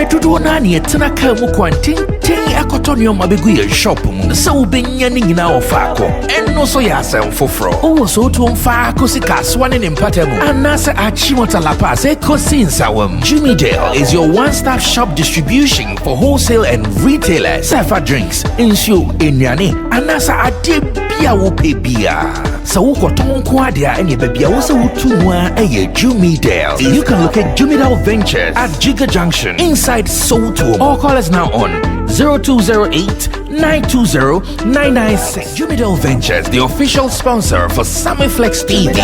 Dodo na ne tena ka mu kwanten akotonyo mabegu ye shop mu se wo benya ne nyina wo faako enno so ya asem foforo wo so to mfaako sika so ne mpatamu anase achimota la pass ekosinzawam. Jimmy Dale is your one-stop shop distribution for wholesale and retailers. Safa drinks, insure, enyane, anasa ade bia wo pe bia. So wo koton ko ade a ene bia wo se wo tumwa eye Jimmy Dale. You can locate Jimmy Dale Ventures at Giga Junction inside Soto, or call us now on 0208-920-996. Jimmy Dale Ventures, the official sponsor for Sammy Flex TV.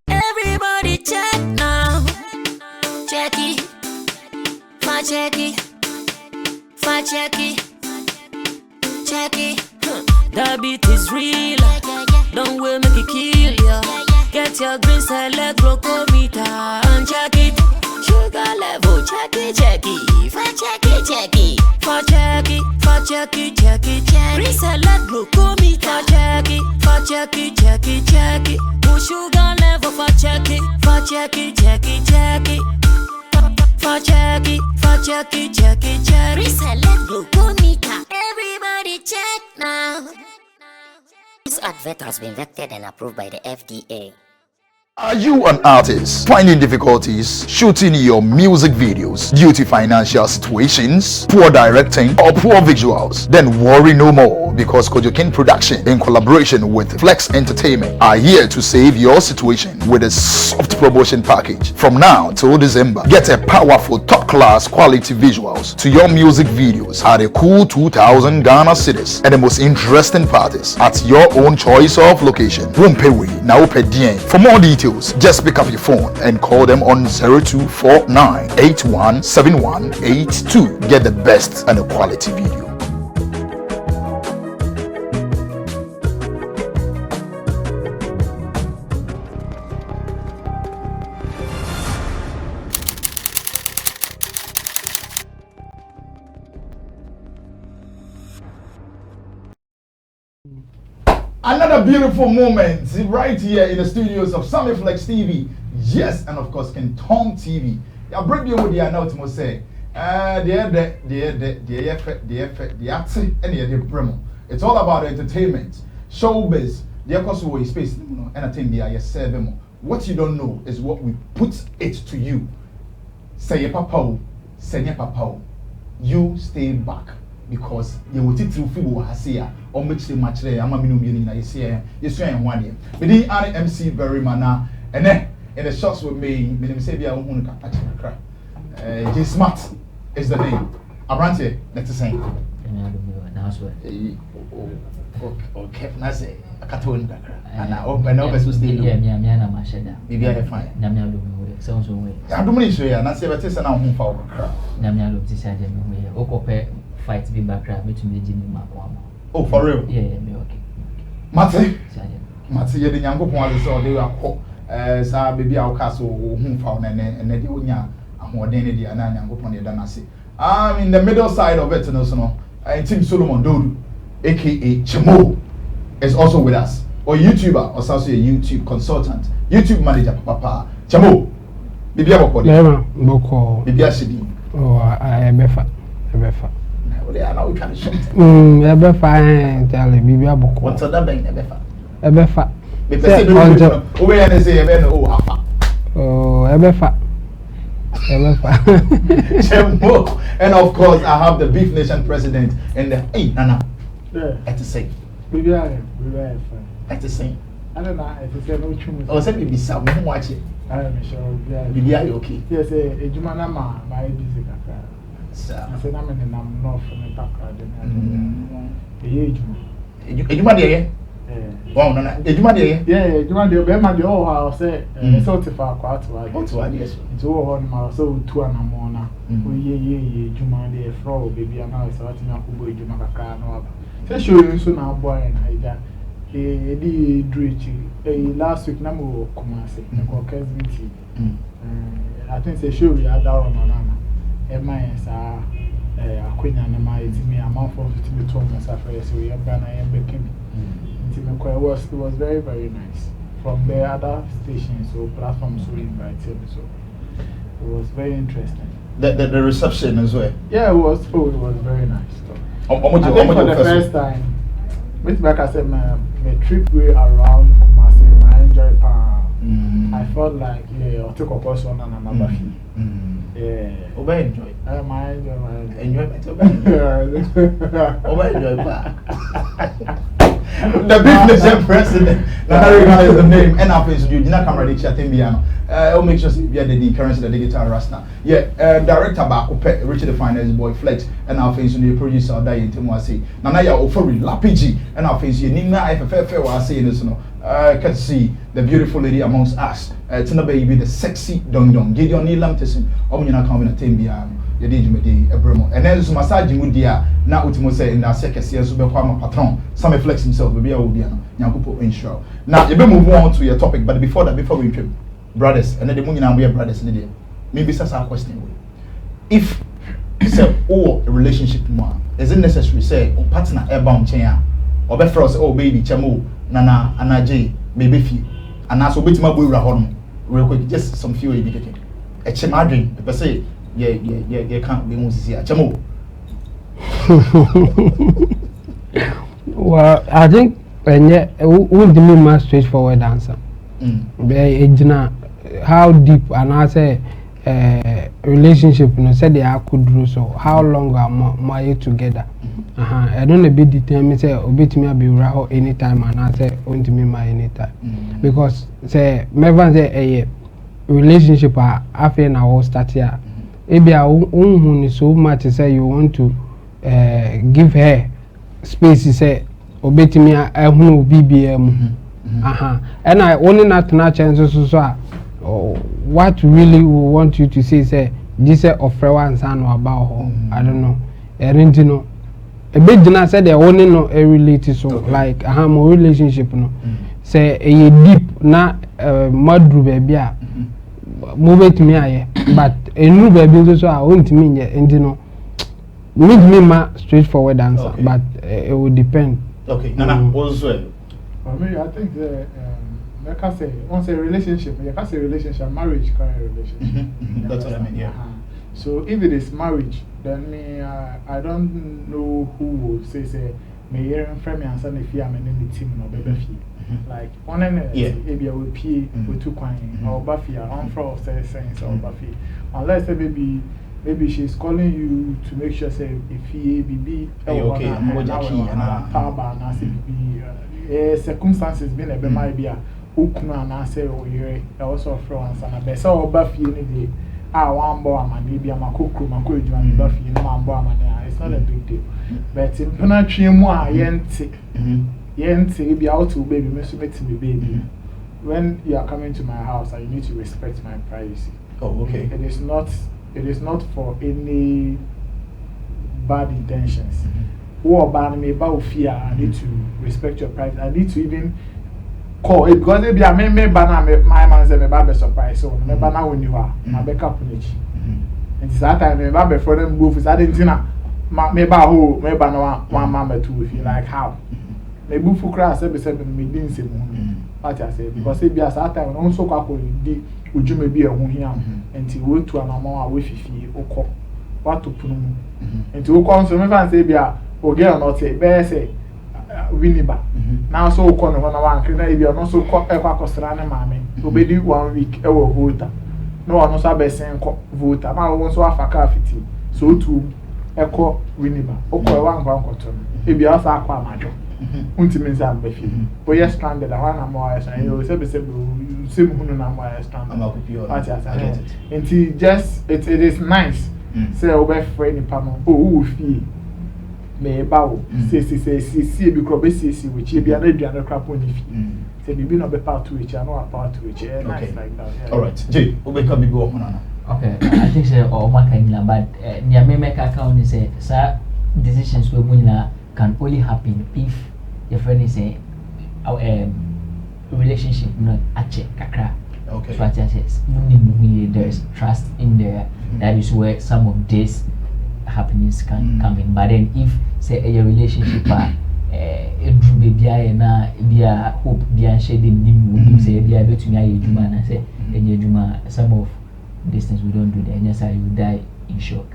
Everybody check now. Check it. Check it. Check it. Check it. That beat is real. Don't wait, make it kill ya. Get your green select glucometer and check it. Sugar level, check it. Check it. Check it. Check it. Check it. Check it. Green select glucometer. Check it. Check it. Check it. Sugar level, check it. Check it. Check it. Check it. Check it. Reselect glucometer. Everybody check now. This advert has been vetted and approved by the FDA. Are you an artist finding difficulties shooting your music videos due to financial situations, poor directing, or poor visuals? Then worry no more, because Kojokin Production, in collaboration with Flex Entertainment, are here to save your situation with a soft promotion package. From now till December, get a powerful top-class quality visuals to your music videos at a cool 2,000 Ghana cedis, and the most interesting parties at your own choice of location. For more details, just pick up your phone and call them on 0249817182. Get the best and the quality video. Another beautiful moment right here in the studios of Sammy Flex TV. Yes, and of course, Kenton TV. I bring you with the announcement say, it's all about entertainment, showbiz, the way space, entertainment. What you don't know is what we put it to you. Say papa, you stay back. Because you will teach you people has here or make the match there. I'm a minimum in here. Yes, I am one year. But the MC very mana and then in the shots with me, minimum say be a woman can cry. He's smart is the name. Abrante, let's say. Okay, Nase, a cartoon. And I open up as we stay. Maybe I have fine. Sounds away. I don't mean to and I say, but it's an home for Namia decided me. Fight be back me to me Jimmy Makwama. Oh, for real? Yeah, me okay. Mate, you the young people so they are sa baby our castle home found and they unya and more than the and young upon the danasi. I'm in the middle side of it, no, and Tim Solomon Dodu, aka Chamo, is also with us. Or YouTuber, or also a YouTube consultant, YouTube manager, Papa. Chamo, baby, I'm baby, oh, I am a now we can shoot. Ever fine, tell me, maybe a book. What's other than ever? Ever fat. Oh, ever fat. And of course, I have the Beef Nation president and the Nana. At the same. Maybe I am. At the same. I don't know if it's no true. Oh, send me some watch it. I am sure. Maybe I okay. Yes, a Jumanama, my busy. I said, I'm in north from the background. You might hear? Well, no, you might hear? Yeah, you might be my old house, so far quite well. Yes, it's all on my so 2 and a morning. We Jumandi, a fro, baby, and I was starting up with Jumaka. So, show you soon our boy and I got a last week number of Kumasi, and Caucasian tea. I think they show you a dollar on MIS are a queen and my me a month of to be told myself, so we are banner and baking. it was very, very nice. From the other stations or platforms who invited me, so it was very interesting. The reception as well. Yeah, it was very nice. For the first time, with like I said, my trip way around Kumasi, I enjoyed. I felt like I took a course on and another fee. Yeah. Enjoy. I enjoy. Enjoy. The business president. That is the name. And our face, you did not come ready to attend piano. I'll make sure you are the currency, the digital rasta. Yeah, director back, Richard the Finance Boy Flex, and our face, the producer, that you tell me. Now, you're offering Lapiji, and our face, you need not if a fair was saying this. Can see the beautiful lady amongst us. Tina baby, the sexy dong. Gideon Nilam Tessin, Omina coming at Timbia. You did me a bremo. And then some massaging with dear, now Utimo say in our second year, super patron. Some flex himself, maybe I will be an Yankupo intro. Now, you move on to your topic, but before we trip, brothers, and then the moon and we are brothers in the day. Maybe that's our question. If it's a relationship, is it necessary say, or partner airbound chair, or better us, oh baby, chamo, nana, anaje, baby fee, and that's what my boy Rahon, real quick, just some few indicated. A chemadrin, if I say, yeah, can't be most here. Chamo. Well, I think when won't be my straightforward answer. How deep and I say relationship, said they are could do so. How long are you together? I don't a bit determined say obey me be raho anytime and I say won't me my anytime. Because say never say a relationship after now start here. Maybe I won't so much say you want to give her space say obey me a who BBM. And I only not chances so what really we want you to say this of one son about her. I don't know. And you know a bit did said they only know a related so like a more relationship no say a deep na mud baby move it to me but a new baby so I won't mean and you know meet me my straightforward answer but it would depend. Okay, Nana, also I mean, I think like I say, once a relationship, you can say relationship, marriage kind of relationship. That's what I mean, yeah. So if it is marriage, then me, I don't know who will say, me here in frame and send if I'm in the team or baby fee. Like, one and maybe I will pay with 2 coins or Buffy, on fraud of sense or Buffy. Unless maybe she's calling you to make sure say if he be okay, circumstances been a might be a ukuna and I say oh you also France and a best or Buffy any day. One boy man maybe I'm a cook my coach and Buffy no man boy man it's not a big deal. But in Penatri moi yente be out to baby me baby. When you are coming to my house you need to respect my privacy. Oh okay. It is not for any bad intentions. Who about me about fear, I need to respect your privacy. I need to even call it because maybe I may banana my man say me babe surprise so me banana when you are my backup page. And it's that time me babe for them go for Argentina. Me ba ho me banana one man two if you like how. Me bu fu crash say me din say mo. What I say because it be as that time no so kwa ko di ujume bi ehun hia enti we to anama we fifi okọ what to punu mu enti we come so me fan say bia o girl not say be say winiba now so okọ no na wan kire na e bia no so kwa akosra ne maame obedi 1 week e wo voter no ono so abesen ko voter na wo so afaka fiti so tu ekọ winiba okọ e wan kwa nkoto e bia so akwa amajo ultimately I'm befi but yes stranded I want more and you say same hunu na more stranded and just it is nice say obe friend ni pano who feel me bawo see because be see which be an aduane crap on if say be no be part to which I know part to which nice like that yeah. All right Jay obe ka be go on. Okay, I think say o makanyina but near me make account is say sir decisions we munyina can only happen if your friend is a relationship not ache kakra. Okay. So I says there's trust in there. That is where some of these happenings can come in. But then if say a relationship edru baby aye na bia hope bia share the nim say bia betumi aye adwuma na say enye adwuma some of these things we don't do there yes you die in shock.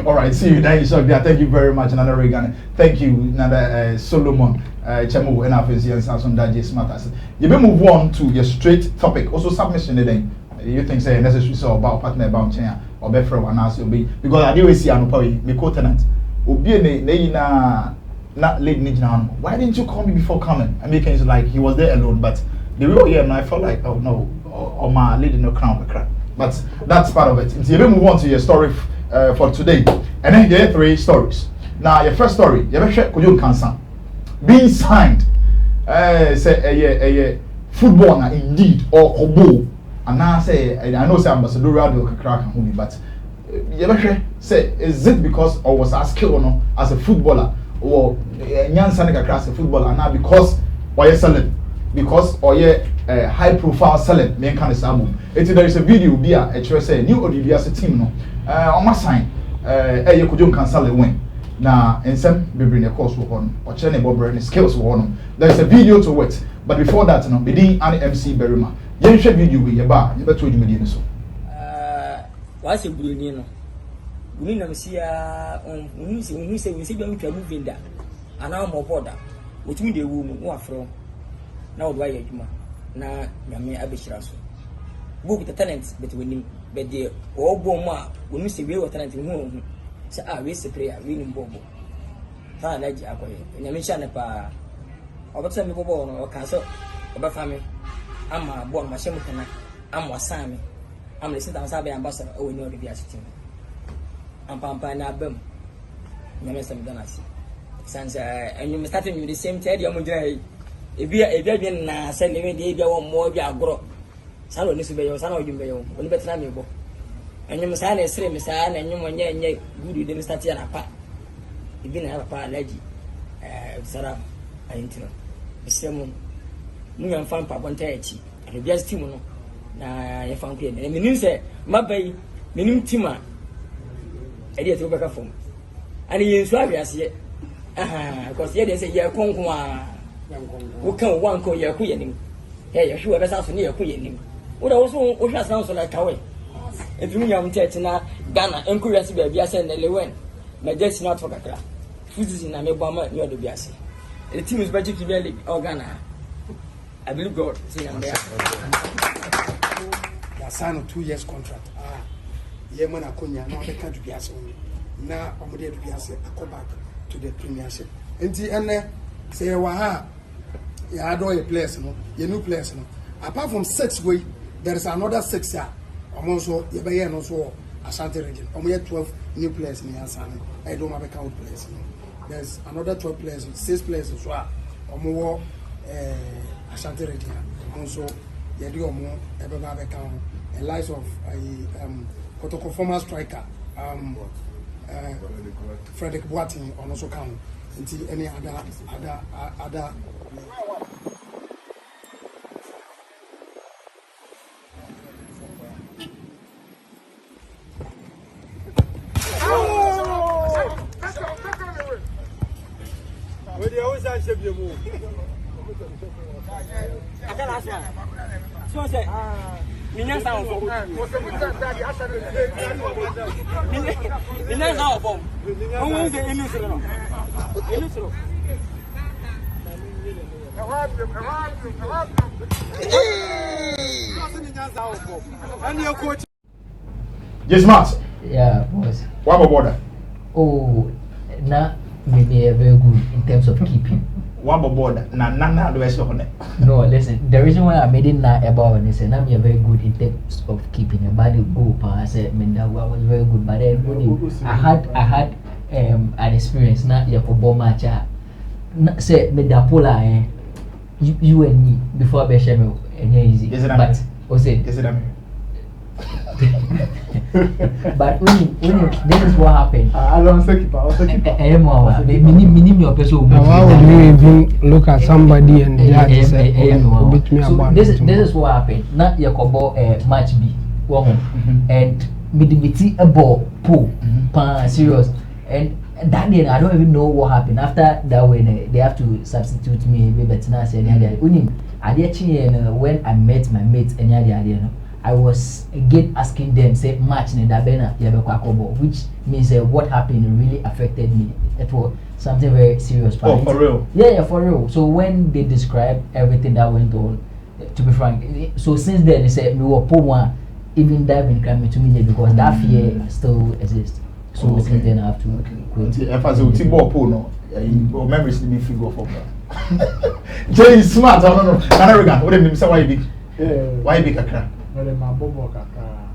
All right, see you there. So thank you very much, Nana Regan. Thank you, Nana Solomon. Chemo and Afensi and Samson Daji Smartas. You may move on to your straight topic. Also submission today. You think say necessary so about partner about chain or before and ask you be because I do see an opoy me co-tenant. Obi na late nijna. Why didn't you call me before coming? I mean, it's like he was there alone, but the real year and I felt like oh no, or my lady no crown crap. But that's part of it. So you move on to your story for today. And then there are 3 stories. Now, your first story, you ever check Kujun Kansan being signed, say a footballer indeed or Kobo. And now say, I know say Ambassador Radio Crack and but you ever say, is it because I was asked or no as a footballer or Nyan Sanika class a footballer and now because why you selling? Because or high profile selling main kind of album. There is a video be a say new ODBS team no on my sign you could you cancel a win now in some bring a course on or channel bob skills one there is a video to it but before that no be any MC Berima you share video with your bar you better me so what's your blue no we know see we say we moving that and now more border which mean the woman who are from now do I adwuma na nyame abeshira so book the talent but we but the obo ma we say we talent hu say we say prayer we nim bobo ta na ji akoye nyame sha ne pa obata me bobo no ka so obafa me ama bo ma shemu kana ama Sammy am listen to Sammy ambassador o ni odibia team am pampa na bam nyame sam dana si sansa and you starting with the same tell you mo jira ebia na se le me de ebia wo mo bia agoro sa lo ni so be yo sa na odwum be yo oni betra me bo enyum sa na esre me sa na enyum onye gudu de start ya na pa ebi na pa alaji sara ayintino bisemu mu yan fan pa bonta echi ebia team no na ye fan ku e me nim se mabai me nim team a e de to be ka fom ani yen so awiase because ye de say ye konkon a we can one call your queen. Hey, you ever saw near queen. What also what has sounds like away. If you young Tetina, Ghana, and curious baby, I send Lilwyn. My desk not for Kakra. Fuzzy in a Mebama, you're the Biasi. The team is budget to be or Ghana. I believe God, see, I'm there. They signed a 2 years contract. Yemen Akunya, now they can't be as only. Now I'm ready to be as I come back to the premiership. And the end, say, Waha. You had all your players, you know, your new players, you know. Apart from 6 way, there is another 6 here. Also, you buy and also Ashanti region. We have 12 new players in the Ashanti. I don't have account players. You know. There's another 12 players, 6 players as well. More Ashanti region. Also, you do more ever have account. A life of a former striker, Frederick Boateng, on also count. Until any other. Yes, Matt. Yeah, boys. What about border? Oh, na maybe very good in terms of keeping. What about border? Na the rest of it. No, listen. The reason why I made it now about this, and I'm very good in terms of keeping. About the goal pass, I was very good. But then I had an experience. Now you for ball match. Say me da pola you and me before Beshame and easy. But is it but when this is what happened. I don't say keep out. Minim your person. Why would you even look at somebody and judge say, so this is what happened. Not your combo match B and midimiti a ball pool pan serious and that day I don't even know what happened. After that way they have to substitute me. But now say when I met my mates I was again asking them say match which means what happened really affected me. It was something very serious. Oh, for real? Yeah, for real. So when they describe everything that went on, to be frank, so since then they said we were poor even diving crime to me because that fear still exists. So since then I have to quit. If I say we take no, memories need to figure for that. Jay is smart. I don't know. Canarigan, what do you mean? Why big? Why big akra? Well, my bobo akra.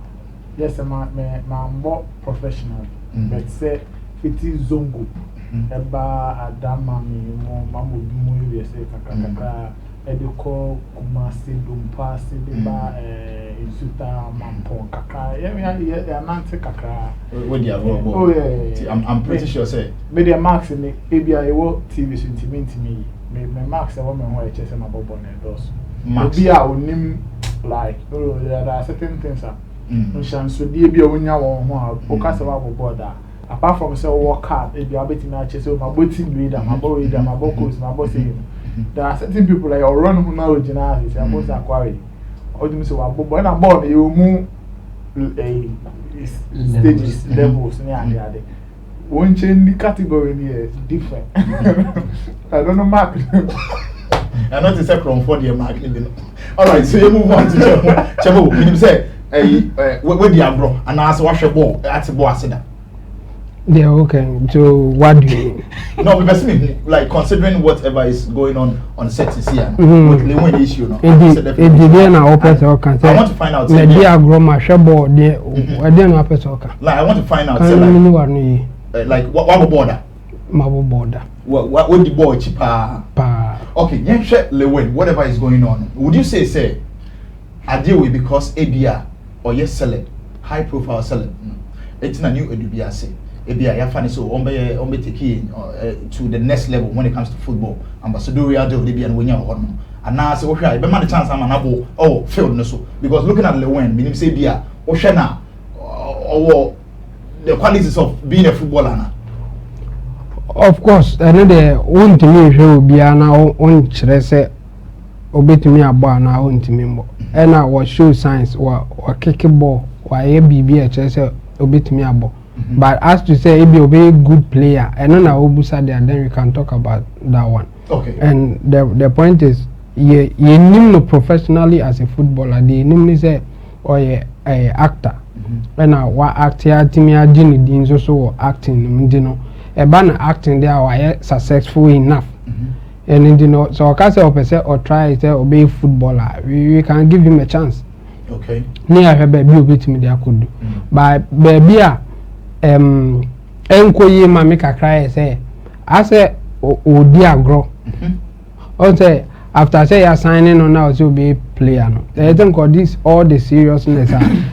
Yes, my professional. But say fiti zongo. Eba adama mi mo mamu bimu yese kakaka. Ediko kumasi dumpasi deba insuta mampo kaka. Yeah, nante kaka. What do you have? Oh yeah. I'm pretty sure say. Media marks in the ABI work TV sentiment me. My marks a woman who I chase my bobo ne dos. Maybe I will name like there are certain things that so dear be a winner one who cast about border. Apart from say work hard, if you are betting my chase my boating reader, my boy reader, my bocos, my bossing. There are certain people like run who know originality, say most acquire. Or do you say when I'm born you move stages levels near the other. One change the category here is different. I don't know mark. I not to say from 4 mark. Alright, so you move on to Chabo. You say where the bro and ask wash a ball at the bossida. Yeah, okay. So what do you no, because me like considering whatever is going on set this year with Lilwyn issue no. I want to find out the dear grandma shabo there I didn't have a like I want to find out like what border? Mabo border. What would the boy cheaper? Okay, yeah, check Lilwyn, whatever is going on. Would you say I deal with because ABR or yes selling high profile selling? It's a new ABR say. ABR ya funny so ombe take to the next level when it comes to football. Ambassadorial deal ABR and winner or no. And now say okay, be man the chance I'm an failed no so because looking at Lilwyn, meaning say ABR Oshana or the qualities of being a footballer now. Of course, I know the one to me will be now on Chrese obey to me about now on to me. And I was show signs or kick a ball or a BB Chrese obey to me about. But as to say, if you be a good player, and then I will then we can talk about that one. Okay. And the point is, you know professionally as a footballer, the name say or a actor. And I wa actor to me, I didn't also acting, you know. A banner acting there are successful enough. And you know, so I can say or try to obey footballer. We can give him a chance. Okay. Near her baby bit me there could do. But baby enko ye ma make a cry say I say o dear grow. Also after say you signing on now to be a player no. I think this all the seriousness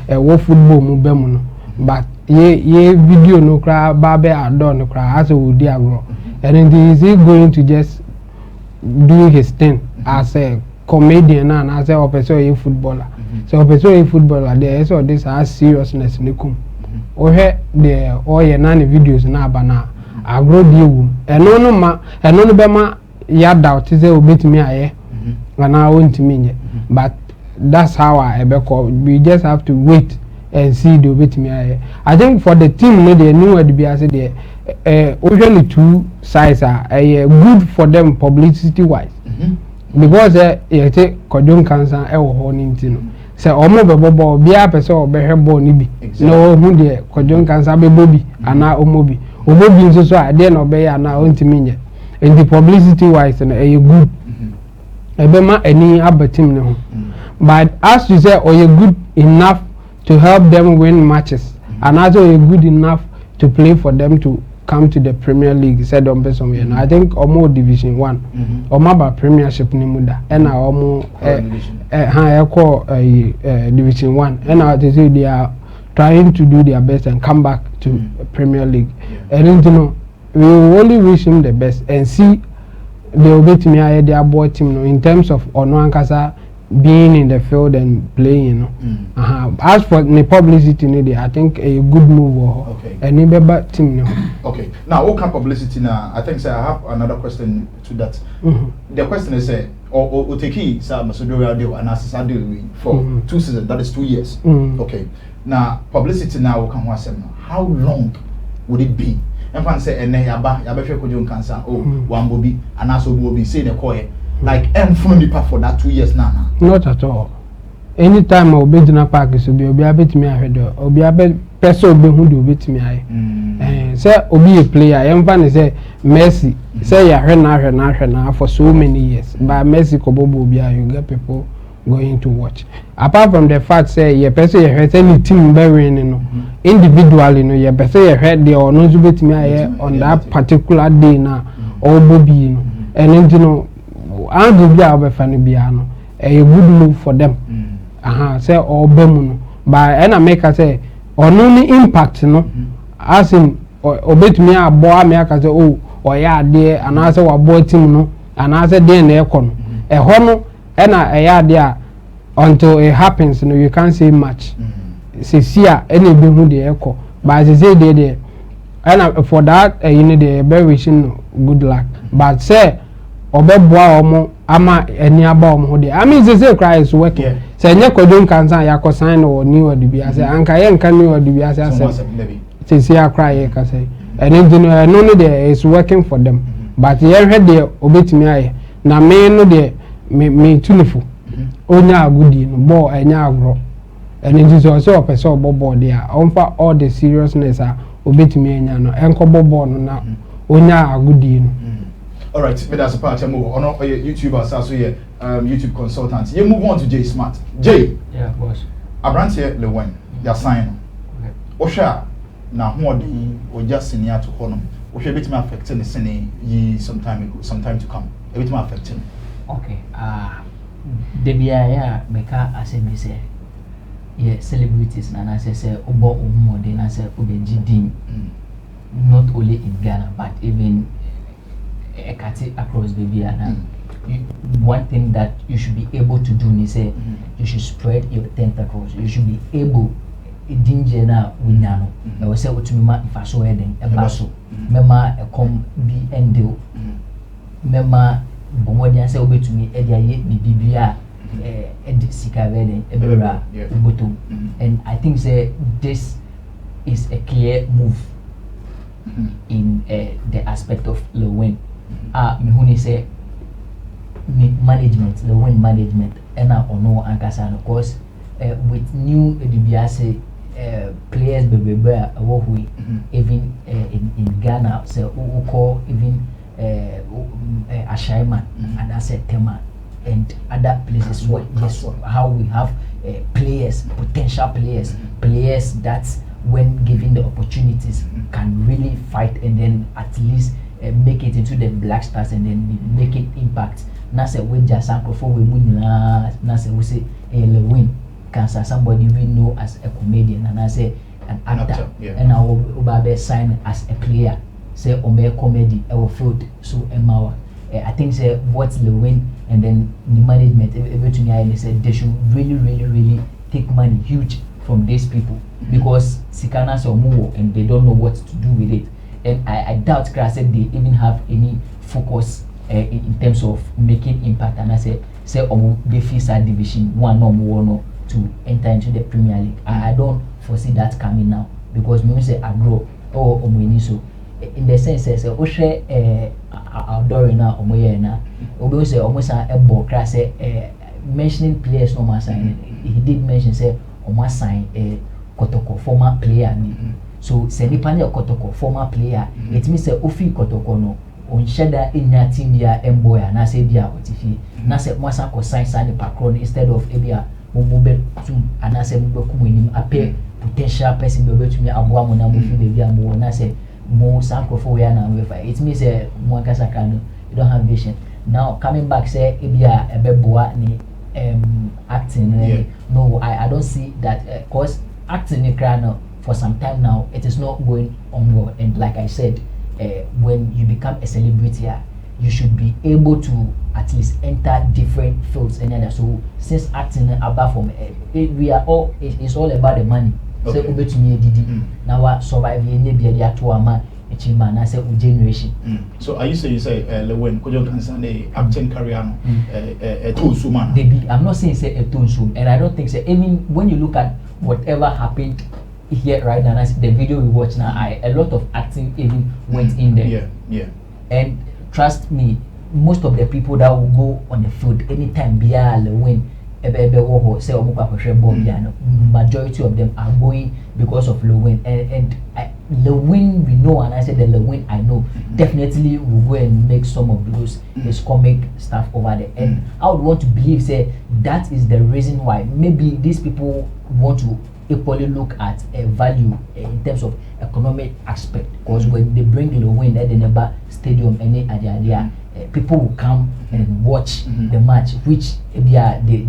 a wo football mu be mu no. But ye video no cry babe adon no cry as o dear grow. And then is he going to just do his thing as a comedian and as a person footballer. So a person footballer there is all this as seriousness in the come. Or the all your nanny videos na bana agro deal and no ma and no bema ya doubt is a bit me aye and I want to mean but that's how I we just have to wait and see the bit me aye. I think for the team they knew what to be as there only two sides are good for them publicity wise because you take conjunct cancer horning say omo bebo bia pese obehwebo ni bi no hu de kodjon kansa bebo bi ana omobi nso so ade na obey ana ontimi nye and the publicity wise na good ebe ma any abatim ne ho but as you say you good enough to help them win matches and also you good enough to play for them to come to the Premier League said on person and I think omo Division 1 omo ba Premiership ni muda and omo Division 1 and I say they are trying to do their best and come back to Premier League and you know we will only wish him the best and see the obey me their boy team no in terms of ono ankasa being in the field and playing, you know. As for the publicity, I think a good move. Okay. And maybe better team, you know. Okay. Now, what kind of publicity now? I think I have another question to that. The question is, or take it, Sam, so do we do an assessment for 2 seasons? That is 2 years. Okay. Now, publicity now can was how long would it be? And fan say, and yaba feel could cancer. Oh, one bobby, and also will be saying a coy. Like, I'm fully for that 2 years now. Not at all. Anytime I'll be in a park, so be a bit me ahead, or be a bit person who do bit me. And say, be a player. I am fan say, Messi, say, ya now for so many years. By Messi, Kobobo, you get people going to watch. Apart from the fact, say, your person, you heard any team burying, you know, individually, you know, your person, you heard the or no bit me on that particular day now, or Bobby, you know, and you know. And go be our funny piano. A good move for them. Say or bemuno. But and I make her say or no impact, no. As in or bet me a boy me say oh or yeah there and I say what boy team no and I say then the econ. A hono and a there until it happens, you know, you can't say much. See any be who the echo. But as I say there and for that you need a very wishing good luck. But say obeboa omo ama eni aba omo de I mean say cry is working say nya kwadon kansan ya ko sign or new or bia say anka ye nka new or bia say say cry ka say and engineer no no there is working for them but ye hwe de obetimi aye na me no de me tunifu onya agudi no ball enya agro and it is also person bobo there onfa all the seriousness obetimi enya no enko bobo no na onya agudi no. All right, but that's a part. I'm on YouTuber, so here, YouTube consultant. You move on to Jay Smart. Jay. Yeah, boss. I brand here Lilwyn. Your sign. Okay. Osha. Now, who are the just senior to Honum? Osha bit me affecting the cine ye some time to come. A bit more affecting. Okay. The BIA make as me say. Yeah, celebrities and I say Obo Umo then I say Obe not only in Ghana but even across baby and one thing that you should be able to do is say you should spread your tentacles. You should be able danger now we know. I will say what to me if so heading a basso. Mema a come be endil. Mema Bomodia say obey to me Edia be bibia sika wedding ebera bottom. And I think say this is a clear move in the aspect of Lilwyn. Me say management, the win management, and or no Ankasa, of course, with new DBS players, baby bear, even in Ghana, so who call even Ashaiman and I said Tema and other places where yes, how we have players, potential players that when given the opportunities can really fight and then at least make it into the Black Stars and then make it impact. Na say we just sample for we munina. Na say we say Lilwyn can somebody we know as a comedian and I say an actor and I will sign as a player. Say Ome comedy our field so Emma. I think say what's Lilwyn and then the management everything I said they should really take money huge from these people because Sikana so more and they don't know what to do with it. And I doubt they even have any focus in terms of making impact. And I say they FISA Division 1 or more to enter into the Premier League. I don't foresee that coming now because me say I grow or so in the sense say Oshe outdoor now or more now. Obo say almost a ball class mentioning players no más sign. He did mention say almost sign a Kotoko former player. So say nipa na Kotoko former player it means say ofi Kotoko no on sheda enya team ya emboya na say bia otifi na say mwasa ko sign nipa kro instead of ebia mumube to ana say mube kumu nim appear potential person be betumi aboa mo na mo fi bia mo na say mo sanko for ya na we it means say mo akasa kan you don't have vision. Now coming back say ebia ebeboa ni acting no I don't see that cause acting in Ghana for some time now it is not going on well and like I said when you become a celebrity you should be able to at least enter different fields and then so since acting about from we are all it's all about the money. So ubet me didi now what survive ye be dia to ama echima na say generation. So are you saying Lilwyn Kojo can say acting career no to man? I'm not saying say a tone soon, and I don't think say even when you look at whatever happened here right now, the video we watch now, a lot of acting even went in there. Yeah. And trust me, most of the people that will go on the field anytime Lilwyn say majority of them are going because of Lilwyn, and Lilwyn we know, and I said the Lilwyn I know definitely will go and make some of those his comic stuff over there, and I would want to believe say that is the reason why maybe these people want to equally look at a value in terms of economic aspect, because when they bring Lilwyn at the Neba Stadium any idea people will come and watch the match, which they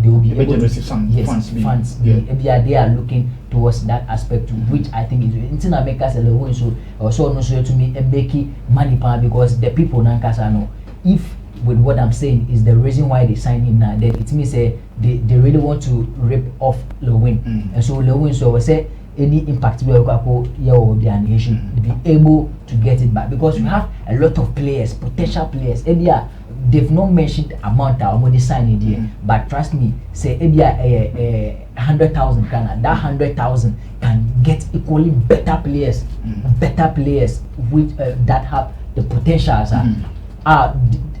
will be able to receive some funds. They are looking towards that aspect, which I think is in America Lilwyn so also no so to me and making money because the people nankasa know if with what I'm saying is the reason why they sign him now, then it means they really want to rip off Lilwyn, and so Lilwyn so say any impact will be able to get it back, because you have a lot of players, potential players. They've not mentioned amount that I'm signing here, but trust me, say 100,000 that 100,000 can get equally better players which that have the potentials are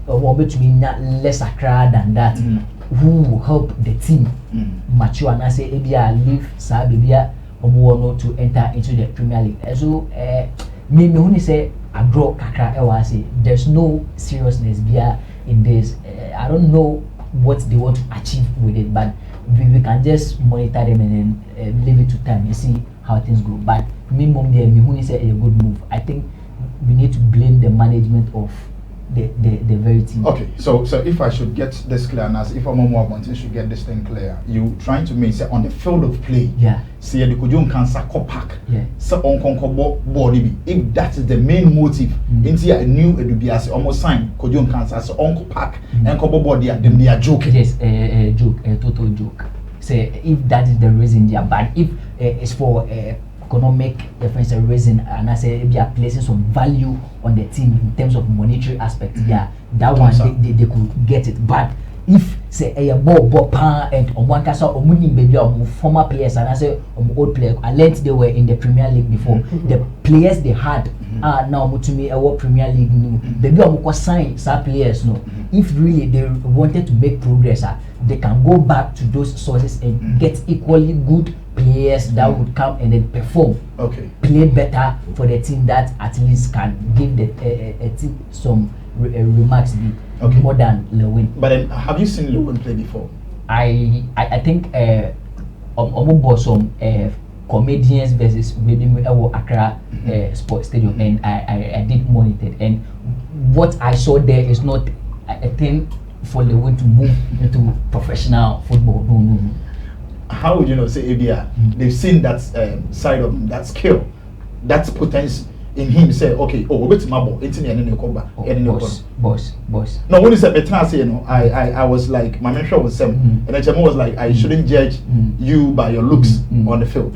to be lesser crowd than that, who will help the team mature and I say leave Sabia to enter into the Premier League. And so me only say I draw kakra say there's no seriousness here in this. I don't know what they want to achieve with it, but we can just monitor them and then leave it to time and see how things go. But me only say a good move. I think we need to blame the management of the very team. Okay, so if I should get this clear, and as if I'm more wanting should get this thing clear, you trying to make say on the field of play, see the Kujun cancer pack, so on conquer body. If that is the main motive, into a new edubias almost sign Kujun cancer, so on pack and cover body, then they are joke. Yes, a joke, a total joke. Say if that is the reason, but if it's for economic difference reason, and I say they are placing some value on the team in terms of monetary aspect, that one they could get it. But if say a ball and on one case or baby former players, and I say old players, I learned they were in the Premier League before. The players they had are now to me a Premier League new. Baby sign some players no. If really they wanted to make progress, they can go back to those sources and get equally good players that would come and then perform, play better for the team, that at least can give the team some remarks more than Lilwyn. But then, have you seen Lilwyn play before? I think some comedians versus maybe Accra Sports Stadium, and I did monitor it, and what I saw there is not a thing for Lilwyn to move into professional football. No. How would you know? Say Abia, they've seen that side of him, that skill, that potential in him. Say, okay, we're going to Mabo, it's in any boss. No, when you said Betrayal, you know, I was like, my mentor was Sam, and Jamo was like, I shouldn't judge you by your looks on the field.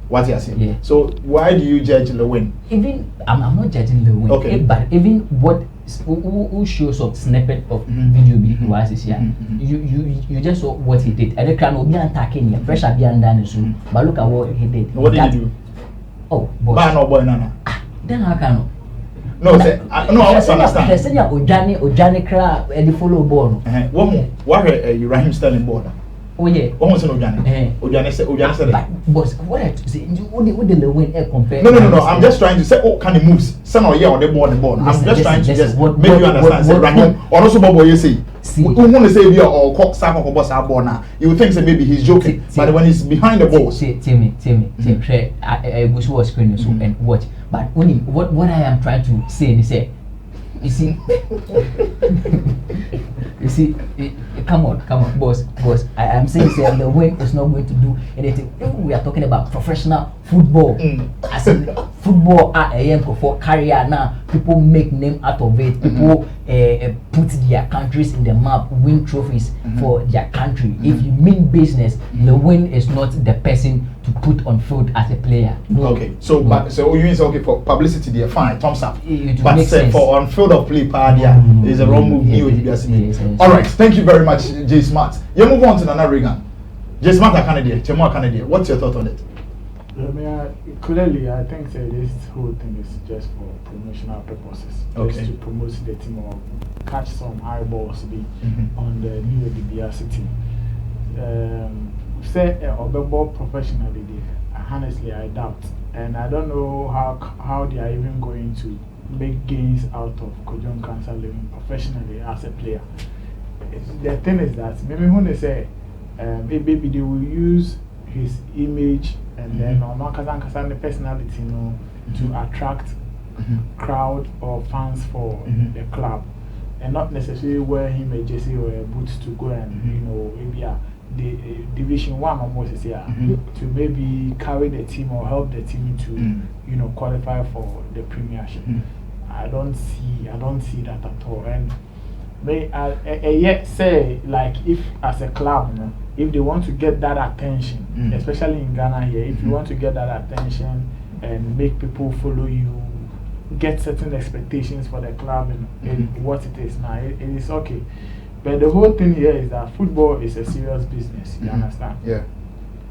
What you saying? Yeah. So why do you judge Lilwyn? Even I'm not judging Lilwyn. Okay. But even what who shows up snippet of video was this year. You just saw what he did. And the crowd will be attacking you. Pressure be under so. But look at what he did. What did he do? Oh, boss. Ban or boy nana. Then how can no, say I want to understand. The senior Ojani crowd and the follow ball. What you Raheem Sterling border? Oh yeah. Almost no Ojani. Ojani said. But boss, what I say? What the Lilwyn compare? No. I'm just trying to say, can he moves? Some or yeah, on the ball. I'm just trying to just make you understand. Say Raheem, or also Bobo, you say. Who want to say we are all cock sack or boss our ball now? You would think say maybe he's joking, but when he's behind the ball, tell me. I go to screen so and watch. But only what I am trying to say is say. You see, come on, boss. I am saying the Lilwyn is not going to do anything. If we are talking about professional football. As in football for career now, people make name out of it. People put their countries in the map, win trophies for their country. If you mean business, Lilwyn is not the person to put on field as a player. No. Okay, so but so you mean okay for publicity, they're fine, thumbs up. But say for on field of play, is a wrong move. Yes. All right, thank you very much, J Smart. You move on to Nana Reagan. J Smart, Canadian. What's your thought on it? Clearly, I think this whole thing is just for promotional purposes. Just to promote the team or catch some eyeballs on the new DBS team. Say Obebo professionally, honestly, I doubt. And I don't know how they are even going to make gains out of Kojon Cancer living professionally as a player. The thing is that maybe when they say, maybe they will use his image and then the personality, to attract crowd or fans for the club, and not necessarily wear him a jersey or a boots to go and maybe the Division 1 almost here to maybe carry the team or help the team to qualify for the Premiership. I don't see that at all. And yet say like if as a club, if they want to get that attention, especially in Ghana here, if you want to get that attention and make people follow you, get certain expectations for the club and what it is now, it is okay. But the whole thing here is that football is a serious business, you understand? Yeah.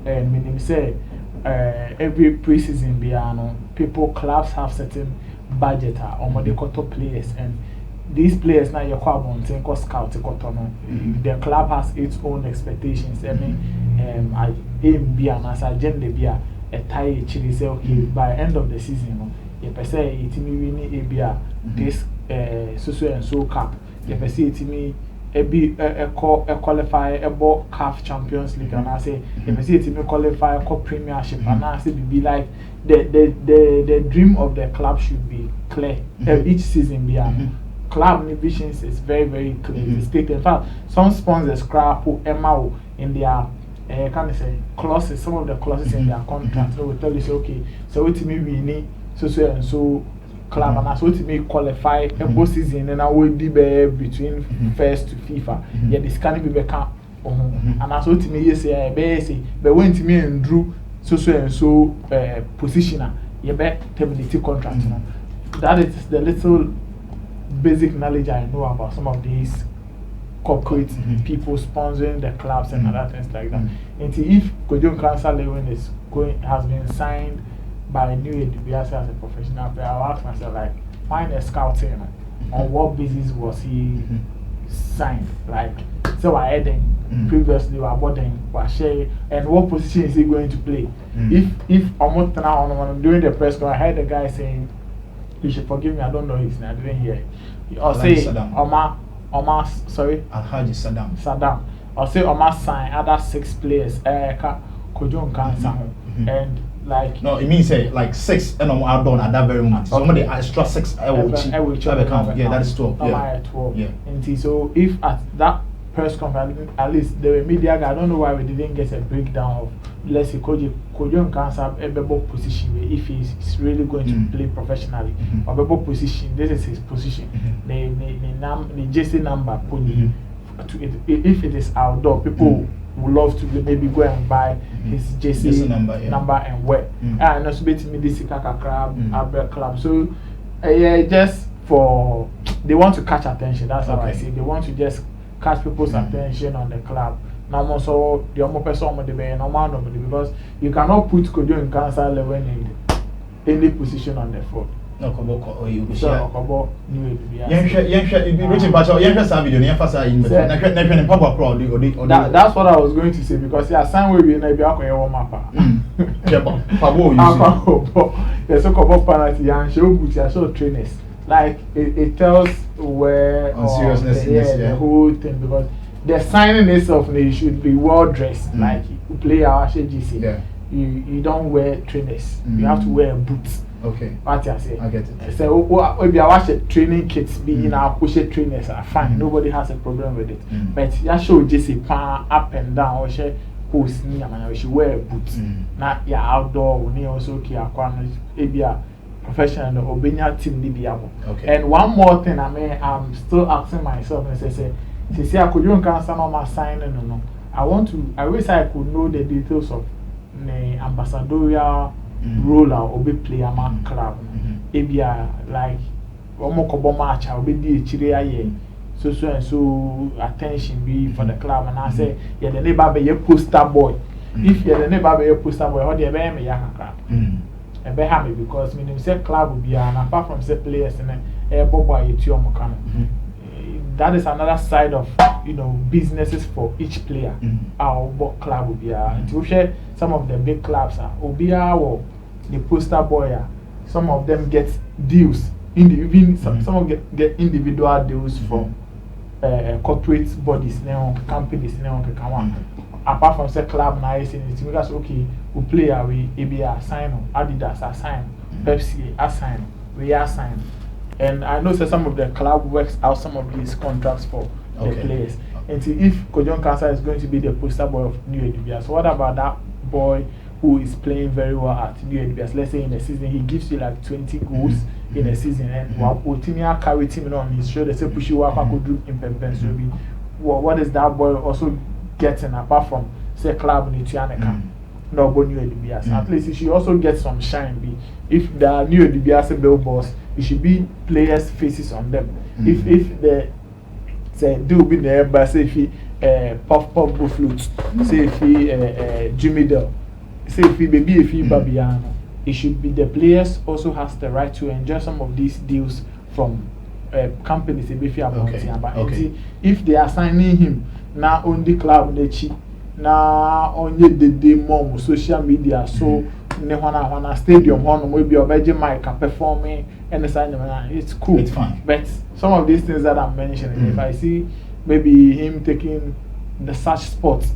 And meaning say every preseason clubs have certain budget or they cut players, and these players now you're quite scout the club has its own expectations. I mean, I aim be an as agenda be a tie chili say okay by end of the season you per se it me win this so and so cup, you per se it me a qualify a CAF Champions League, and I say you per se it me qualify a Premiership, and I say be like the dream of the club should be clear each season be club visions is very, very clear. Stated. In fact, some sponsors scrap in their clauses, some of the clauses in their contract. They will tell you, say, okay, so what me we need so and so club, and so to me qualify a season, and I will be between first to FIFA. Yeah, this can be back and I so to me say, but when to me and Drew so and so positioner, you bet stability contract. That is the little basic knowledge I know about some of these corporate people sponsoring the clubs and other things like that. And if Kojon Cancer Lilwyn has been signed by New DBS as a professional player, I'll ask myself like, find a scouting on what basis was he signed? Like, so I had previously about was Shay, and what position is he going to play? If I'm doing the press conference, I heard the guy saying, you should forgive me, I don't know his name, I didn't hear it. Or say Omar, sorry? Alhaji Saddam. Or say Omar sign other 6 players, Kojon Cancer, and like. No, it means like 6 and I'm done at that very moment. So somebody extra 6 I will yeah, that is 12. Yeah. 12. Yeah. And so if at that press conference, at least the media guy, I don't know why we didn't get a breakdown of, let's say, Kojon Cancer a position if he's really going to play professionally. A position, this is his position. The JC number, if it is outdoor, people would love to maybe go and buy his JC number and wear. And also, this club. So, just for they want to catch attention. That's how I see. They want to just catch people's attention on the club. Now, also the other person with the normal because you cannot put Kojon Cancer Lilwyn in any position on the field. No, you so new that's what I was going to say, because some way we never go mapper. There's a couple of penalty and show trainers. Like it tells where the whole thing, because the signing itself should be well dressed, like you play our GC. Yeah. You don't wear trainers. You have to wear boots. Okay. What I say? I get it. So if you watch the training kits being push trainers are fine. Nobody has a problem with it. But you show GC up and down or host ni amanya we should wear a boot na ya outdoor we need also okay akwa no ebia professional no obenya team ni biabo. And one more thing I'm still asking myself and say akojo nkan sa no ma sign no I wish I could know the details of the ambassadorial role or be play a man club ebia like omo kobo match obi di echire aye so and so attention be for the club and I say yeah the neighbor be your poster boy if you the neighbor be your poster boy how dey be me ya kakra e be ha me because me say club be and apart from say players and bobo aye tu omo kan that is another side of businesses for each player our club be and to share some of the big clubs are obia or the poster boy some of them get deals some of get individual deals from corporate bodies now companies now apart from say club now is because okay we play we ABA sign Adidas assign Pepsi assign we assign and I know that some of the club works out some of these contracts for the players and so if Kojon Kansa is going to be the poster boy of New Edibia, so what about that boy who is playing very well at New Edibia? Let's say in a season he gives you like 20 goals in a season and while Otimia carry team on his shoulder say push you up could do in Pempen what is that boy also getting apart from say club in Itianeka no but New Edibia? At least he should also get some shine if the New Edibia say billboards it should be players faces on them if the say do be there but say if he puff go flute say if he Jimmy Dell say if he baby if he Babiano it should be the players also has the right to enjoy some of these deals from companies if if they are signing him now on the club nechi now on the mom social media so ne wana stadium hono we be obeje mic performing and it's cool, it's fine, but some of these things that I'm mentioning if I see maybe him taking the such sports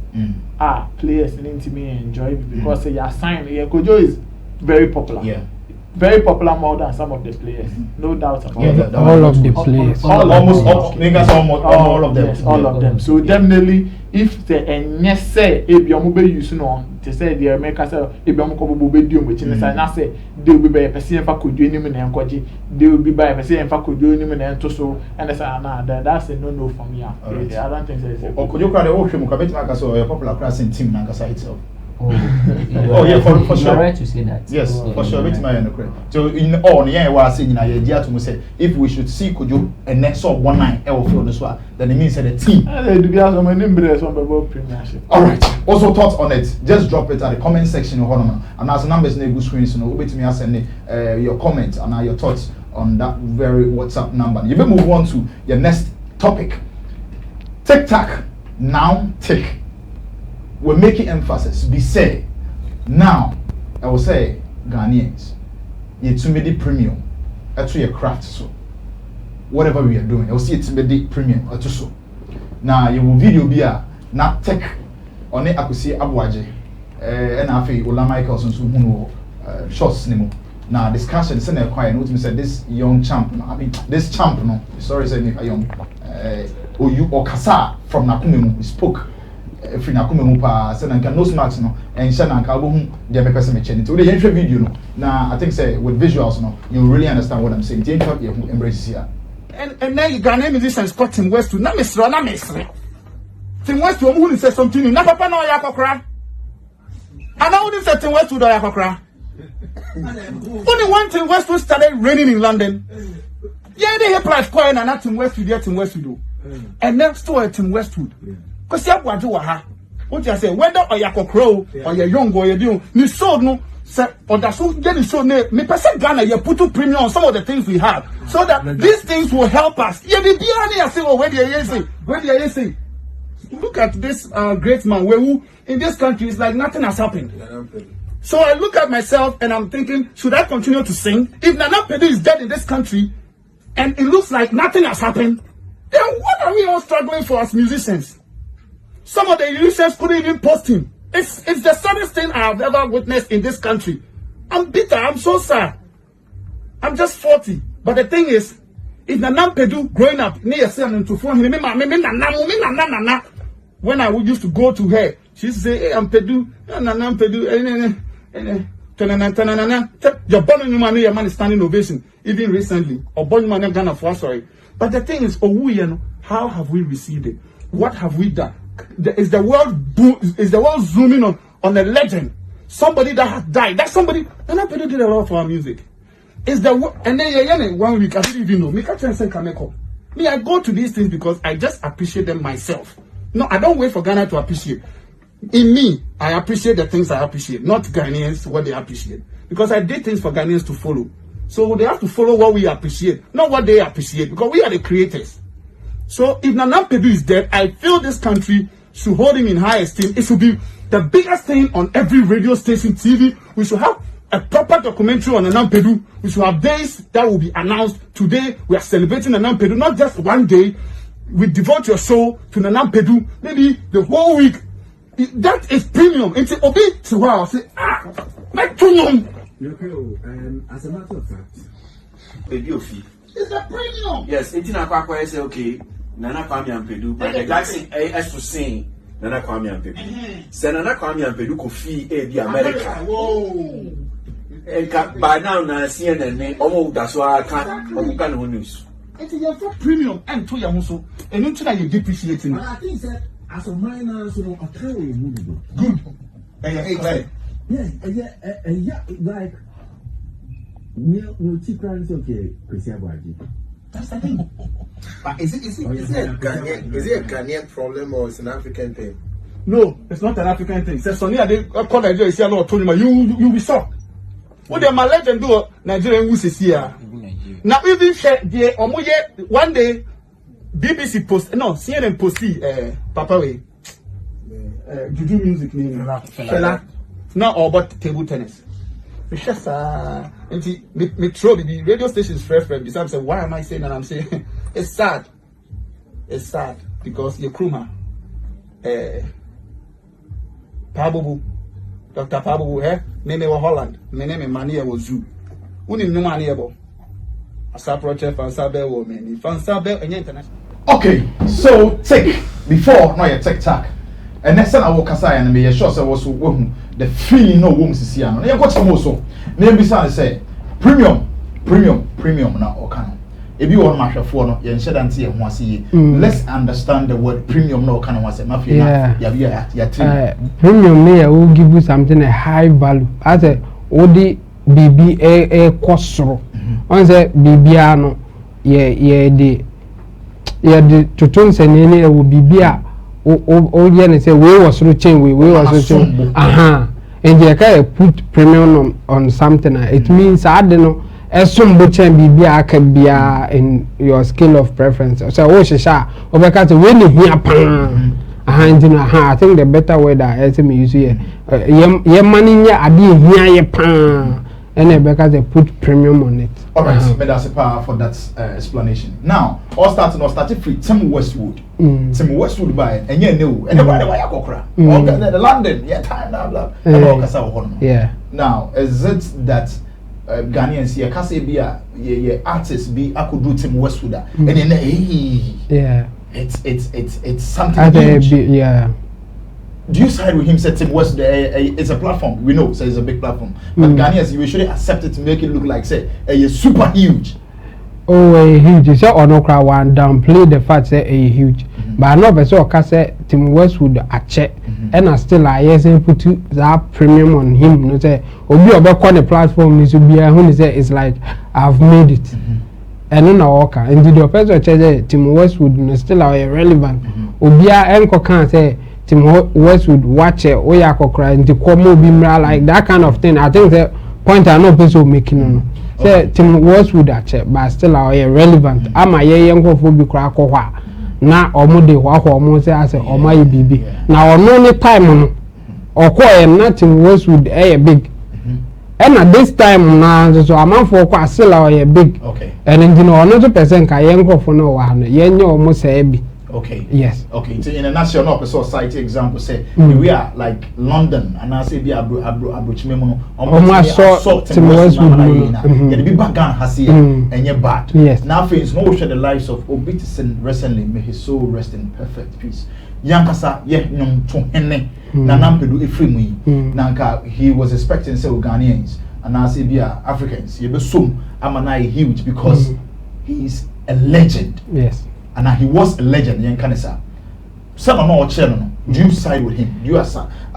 players need to me enjoy it because they are signed. Kojo is very popular, very popular more than some of the players, no doubt about it. All of the players, all of them, yes, all of them. So definitely if the say ebiomu be use no to say the America say ebiomu ko be dio mo chine say na say they will be by person fa kodu enim na enkoje they will be by person fa kodu enim na ento so and say na that's a no for me. I don't think say kodu kra de wo hwemu ka betima ka so your popular class in team na ka itself. For sure. You're right to say that. Yes, for sure. So in all, say if we should see Kojo and next up 1-9 field this one, then it means that the team. All right. Also thoughts on it. Just drop it at the comment section. And as the numbers in the screen, so no to me send your comments and your thoughts on that very WhatsApp number. You may move on to your next topic. TikTok now tick. We're making emphasis. Be say now, I will say Ghanaians, you to me the premium, actually a craft so. Whatever we are doing, I will see it to be the premium or so. Now you will video be not tech on it. I could see Abuaje and I feel Ola Michaels and Sumo shots nemo. Now discussion is in a quiet note. Me said this young champ, I mean this champ no. Sorry, say me a young or Kasa from Nakumu spoke. If you pa say nanka nose mask no and sha nanka obohu dey me person me cheni to the video no na I think say with visuals no you really understand what I'm saying the intro you embrace here and now you Ghanaian musicians got Tim West to na mesro Tim West to who say something na papa na yakokra and now who say Tim West to do yakokra only one Tim West started raining in London they hear price coin and Tim West to there Tim West to do and next to Tim Westwood because you have to what you say, whether or you crow or you're young or you're doing, you so no, or that's so getting so near. Me person Ghana, you put to premium on some of the things we have, so that these things will help us. Yeah, the Biani are saying, oh, where they are saying, look at this great man, who in this country is like nothing has happened. So I look at myself and I'm thinking, should I continue to sing? If Nana Pedi is dead in this country, and it looks like nothing has happened, then what are we all struggling for as musicians? Some of the musicians couldn't even post him. It's the saddest thing I have ever witnessed in this country. I'm bitter. I'm so sad. I'm just 40. But the thing is, if Nana Pedu growing up, when I used to go to her, She say, hey, I'm pedu, I'm pedu, your born man, your man is standing ovation, even recently, or born man Ghana for sorry. But the thing is, how have we received it? What have we done? Is the world zooming on a legend? Somebody that has died. That's somebody. And I did a lot for our music. Is the and then 1 week I didn't even know. Me can't say Kameko. Me, I go to these things because I just appreciate them myself. No, I don't wait for Ghana to appreciate. In me, I appreciate the things I appreciate, not Ghanaians what they appreciate. Because I did things for Ghanaians to follow. So they have to follow what we appreciate, not what they appreciate, because we are the creators. So if Nana Pedu is dead, I feel this country should hold him in high esteem. It should be the biggest thing on every radio station, TV. We should have a proper documentary on Nana Pedu. We should have days that will be announced. Today, we are celebrating Nana Pedu, not just one day. We devote your show to Nana Pedu, maybe the whole week. That is premium. It's a bit to wow. Say, like premium. As a matter of fact, Baby Ofi. It's a premium. Yes, it's not quite say okay. Nana Kwame and Pedu, but the Jackson as to sing Nana Kwame and Pedu. Say Nana Kwame and Pedu could fee the America. Whoa. And by now, CNN, almost that's why I can't news. It's a premium and to Yamuso. And into that you're depreciating. I think that as a minor, so a trail movie. Good. Yeah, like we'll keep crying. Okay, that's the thing. But is it a Ghanaian problem or it's an African thing? No, it's not an African thing. Say Sonny, they call Nigeria. Say Lord told you be shocked. What the Malaysian do Nigerian who is here. Now even the one day BBC post CNN post Papa way Juju music name Fela. Not all but table tennis. It's just me throw the radio stations fresh. Besides, why am I saying that? I'm saying it's sad. It's sad because your crewman, Pabubu, Dr. Pabubu, name was Holland, my name is Mania was Zoo. Uni no money about. Asaproche Fansabe woman, Fansabe and international. Okay, so take before no your TikTok. And next time I walk aside and be sure so was the feeling no woman is here. You got some also. Name beside say premium na okano. If you want masha for no, you should and see and want see. Let's understand the word premium no okano was a mafia. Yeah. Premium me will give you something a high value. As a odi BB a kosoro. On say bibiano ye the tutun se nene will bibia. O say we was through chain we was through and you can put premium on something it means I don't know as some chain bibia can be in your scale of preference so sha because really here pan I think the better way that I me use here your money here adi here pan and because they put premium on it. Alright, that's a power for that explanation. Now, all started free. Tim Westwood by and you know, and the London, yeah, time blah. Yeah. Now, is it that Ghanaians here can say be artists be I could do Tim Westwood and then yeah, it's something huge. Yeah. Do you side with him? Say Tim West, it's a platform. We know, so it's a big platform. But Ghanaians, you should accept it to make it look like say a super huge. Oh, huge. So on okra one downplay the fact say a huge. But I know so can say Tim West would a check, and I still put that premium on him. No say obi obekọ the platform is to be a who say it's like I've made it. And then okay. And the person say Tim West would still irrelevant. Obia enko can say Tim Westwood watch it, or cry into Como Bimra like that kind of thing. I think the point I know person making say Tim Westwood at check, but still are irrelevant. I'm a young phobic crack or what now or more almost as a my baby. Now on no time or quite nothing Westwood a big. And at this time now, so I'm for quite still are big. Okay. And then you know another person can young for no one, yen almost a big. Okay. Yes. Okay. So in a national society example, say we are like London, and I say be abrochimemono. Almost to West Wood. Yeah, be bagan has here and you're bad. Yes. Now things no share the lives of Obitison recently. May his soul rest in perfect peace. Yankasa ye nyom to hene na nampedu efrimu. Nanka he was expecting say Ghanaians and I say be Africans. Ye be sum amana huge because he is a legend. Yes. And he was a legend, Yankanisa. Some are not children. Do you side with him? Do you are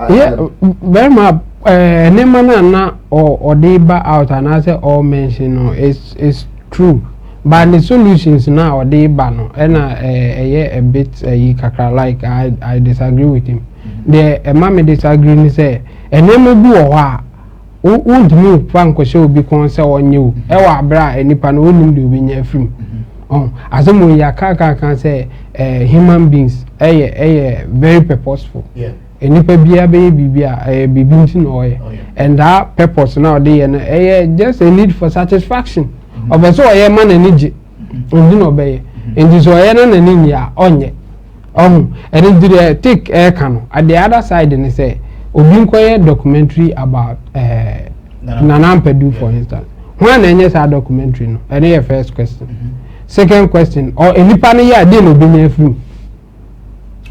yeah, very much. Nemana or deba out and I say all mention it's true. But the solutions now or deba no and a bit kakra like I disagree with him. The mommy disagree say and then maybe won't move Franco show because on you. Ewa bra any pan wouldn't do in your film. As a more can say human beings very purposeful. Yeah. And if baby and that purpose nowadays and just a need for satisfaction. Of a so a man energy and obey. And this way an India on ye. And it take air canoe at the other side and they say Obinkoye documentary about Nanampedu for instance. When any documentary no any first question. Second question, or any panel didn't obey free.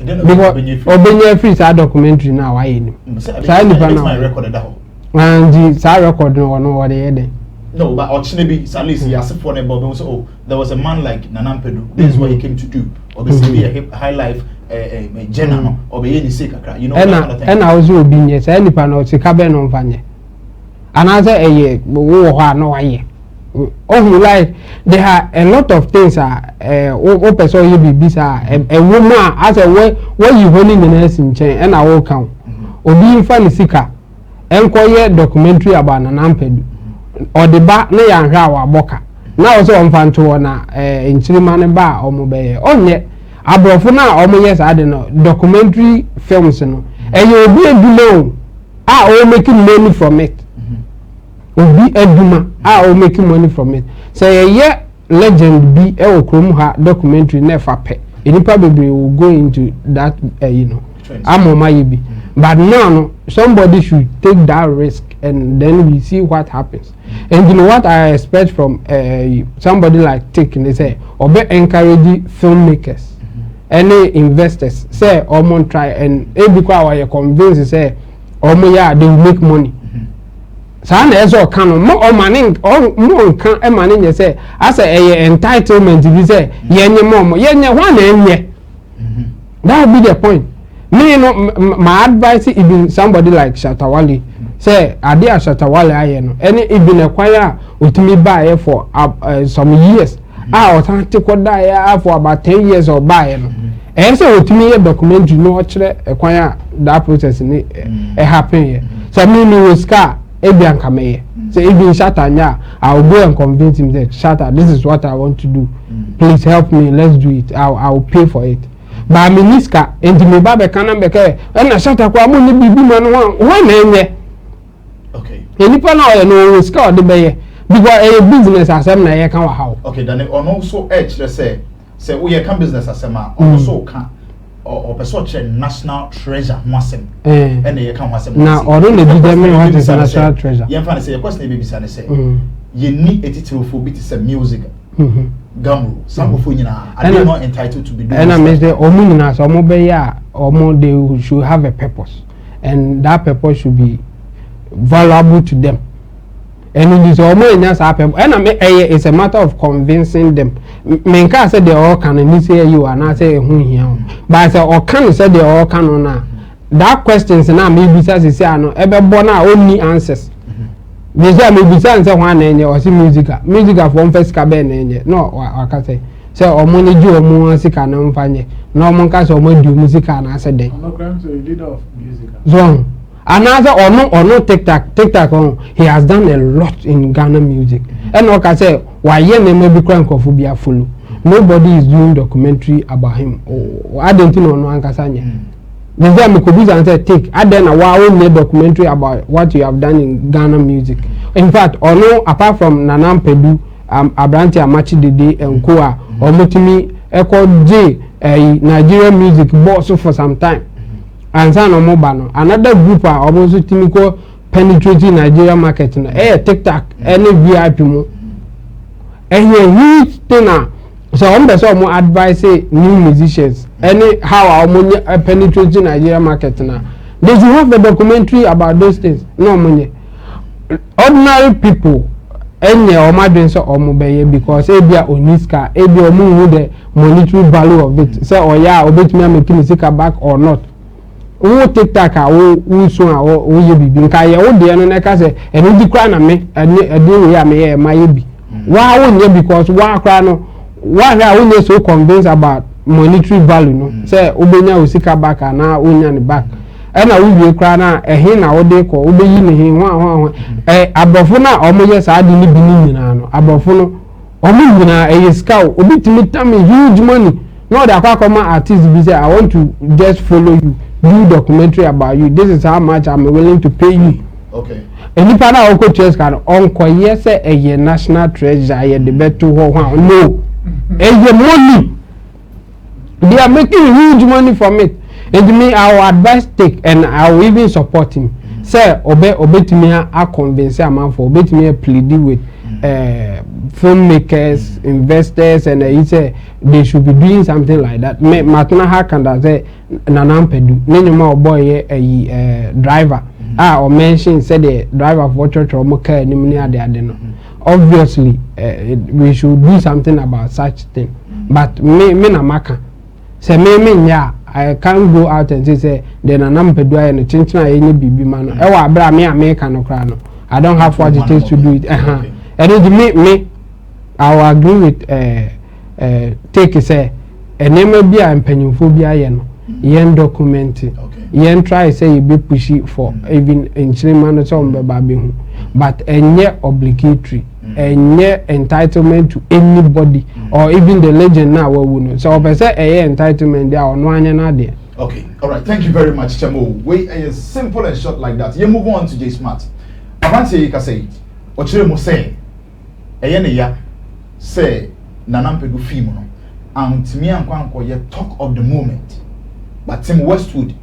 Because obey free is a documentary now. I know. My record at all. And the record no one over there. No, but Ochnebi, Salis, he asked for a bob. So there was a man like Nanampedu. This is what he came to do. Obviously, a high life, a general, or be any sick. You know, and I was being yes, any panel to cabin on Vanya. Another a year, no, a year. Oh, like there are a lot of things open so you be bizarre a woman as a way where you running the nursing chain and I will count or being funny sicker enquire documentary about an ampedu or the back ne and rawa boka now also on fan to in Chiliman bar or mobile on yet abrofuna or yes I don't know documentary films and you will be below all making money from it. Will be eduma will making money from it. Say a year legend be Krumha documentary never pay. It probably will go into that I'm on my be. But now somebody should take that risk and then we see what happens. And you know what I expect from somebody like taking they say or be encouraging filmmakers, any investors say or try and every crowd you convince say or they will make money. Sana eso kanu mo o maning o mo kan e maning ye say as a entitlement bi say yenye mo yenye hwan na enye. That would be the point. Me no my advice even somebody like Shatawale say ade a Shatawale aye no any even acquire utimi buy for some years o tan take die for about 10 years or buy no e say utimi documentary no o kire acquire that process ni happen here. So me was car Ebian Kameye. So if you Shatta, I will go and convince him that Shatta, this is what I want to do. Please help me, let's do it. I will pay for it. But Miniska, and the Mubabe Canam Beke, and I Shatta Kwamu be one name. Okay. And if I know we score the bay because a business as I'm not how. Okay, then on also edge, let's say we can business as a also can. Or person national treasure masem and they can wasem now or don't determine what is national treasure you find say question be say you need a title for bit is music gamro some of you are not entitled to be doing and I mean the omunina so mo be ya or more they should have a purpose and that purpose should be valuable to them. And it is almost happen. And I mean, it's a matter of convincing them. Menka said they all can, and say you and I say who here. But I say all can say they all can on that questions now maybe says say no. Ever born only answers. They say maybe say one and or see musical from first cabin no. I can say. So or money do more music and unfanye. No one can say more do music and I said they. No crime so you did off musical. Zone. Another or no TikTok on he has done a lot in Ghana music. And like I say, why ye may be crying for be full. Nobody is doing documentary about him. Oh, I don't know no Ankasanya. This time could and say take I then a wow documentary about what you have done in Ghana music. In fact, or no apart from Nanam Pedu, Abranti Amachi Dede and Koa or Mutimi called J Nigerian music boss for some time. And son of Mobano, another group are almost typical penetrating Nigeria market. TikTok, any VIP mo. And a huge thing. So I'm the more advice new musicians. Any how our penetrating Nigeria market now. They should have a documentary about those things. No money. Ordinary people. Any or my dreams or mobile because ebia oniska ebia omu the monetary value of it. Say oh yeah, obet me making music back or not. Who TikTok who so who ye bi nka ye wo de no na ka say enu di kra na me edi we am ye my bi. Why won't because why kra no why are we so convinced about monetary value no say obenya osika back na onya ne back. Ena we kra na ehin na wo de ko obeyi ne hin ho abofo na omoye sa de ni bi ni nyina no abofo no omo nyina scout obitimi tam huge money no da kwa koma artist be say I want to just follow you do documentary about you, this is how much I'm willing to pay you. Okay. Any part of Uncle Chess can uncle yes a national treasure the bet to no money they are making huge money from it. And me I will advise take and I will even support him. Say obey to me I convince a man for obey to me plead with filmmakers, investors, and he say they should be doing something like that. Matna Hakanda say Nanampedu, many boy a driver. Or mention said the driver of church or mocha and obviously we should do something about such thing. But me namaka say me yeah. I can't go out and say then Nanampedu and chinchina any bibi man. Ewa bra me American no crano. I don't have what it takes to do it. And it me I will agree with take say a name be a penyphobia yen yen document yen try say you be pushy for even in Chiliman some baby but enye obligatory enye entitlement to anybody or even the legend now we know so if say a entitlement there or no anya there. Okay, all right, thank you very much Chamo. We simple and short like that. You move on to J Smart. Avance you can say ochire mo say ne ya say Nanampedu film no and me ankwanko ye talk of the moment but Tim Westwood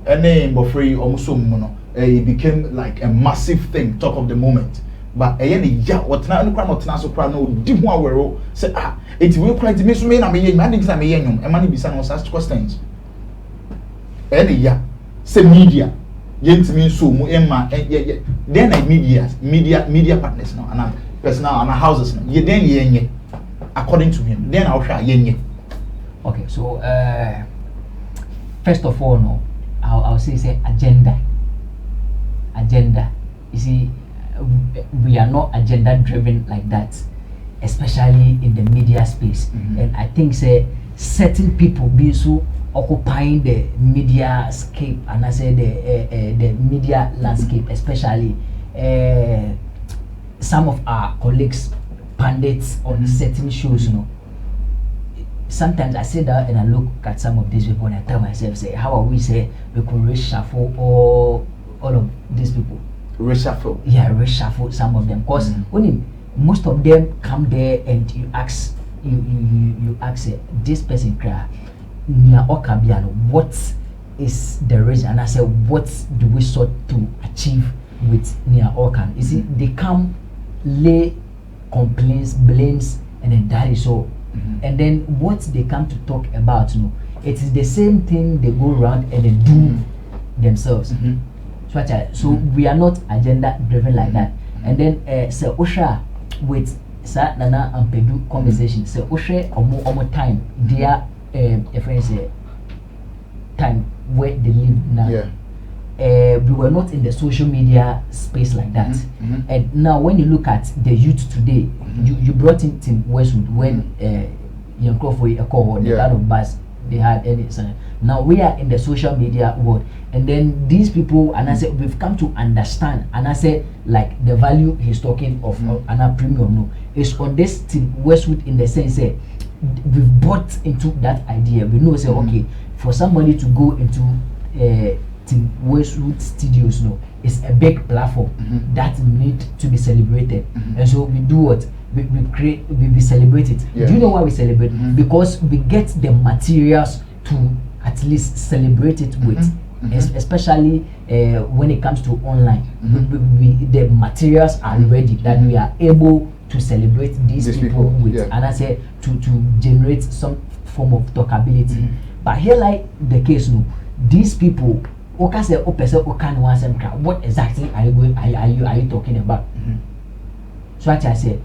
ene mbofrey omuso mu no it became like a massive thing, talk of the moment but ne ya wotna no kra no tna so kra no di ho awero say it will quite me so me na me yen me think na me yen nyom e ma ne bisa no such questions ne ya say media yentimi so mu emma then media partners now and personal and houses now ye then yenye according to him then I'll share yenye. Okay, so first of all no I'll say agenda. You see, we are not agenda driven like that, especially in the media space. And I think say certain people be so occupying the media scape and I say the media landscape, especially some of our colleagues pundits on certain shows, you know. Sometimes I sit down and I look at some of these people and I tell myself, say, how are we say we could reshuffle all of these people? Reshuffle? Yeah, reshuffle some of them. Because when most of them come there and you ask this person cry, what is the reason? And I say, what do we sort to achieve with Nia Okan? You see, they come lay complaints, blames, and then that is all. And then what they come to talk about, you know, it is the same thing they go around and they do themselves. So we are not agenda driven like that. And then Sir Osha with Sir Nana and Pedu conversation. Sir Osha omo time their friends time where they live now. Yeah. We were not in the social media space like that. And now when you look at the youth today, you brought in Tim Westwood when young Crawford a call the lot of bus they had any now we are in the social media world, and then these people, and I said we've come to understand, and I said like the value he's talking of an premium no is on this Tim Westwood in the sense that we've bought into that idea. We know say okay, for somebody to go into Tim Westwood Studios, no, it's a big platform that need to be celebrated, and so we do what we celebrate it. Do you know why we celebrate? Because we get the materials to at least celebrate it with. Especially when it comes to online, the materials are ready that we are able to celebrate these people with, and I say to generate some form of talkability. But here, like the case, no, these people, what exactly are you talking about? So what I say.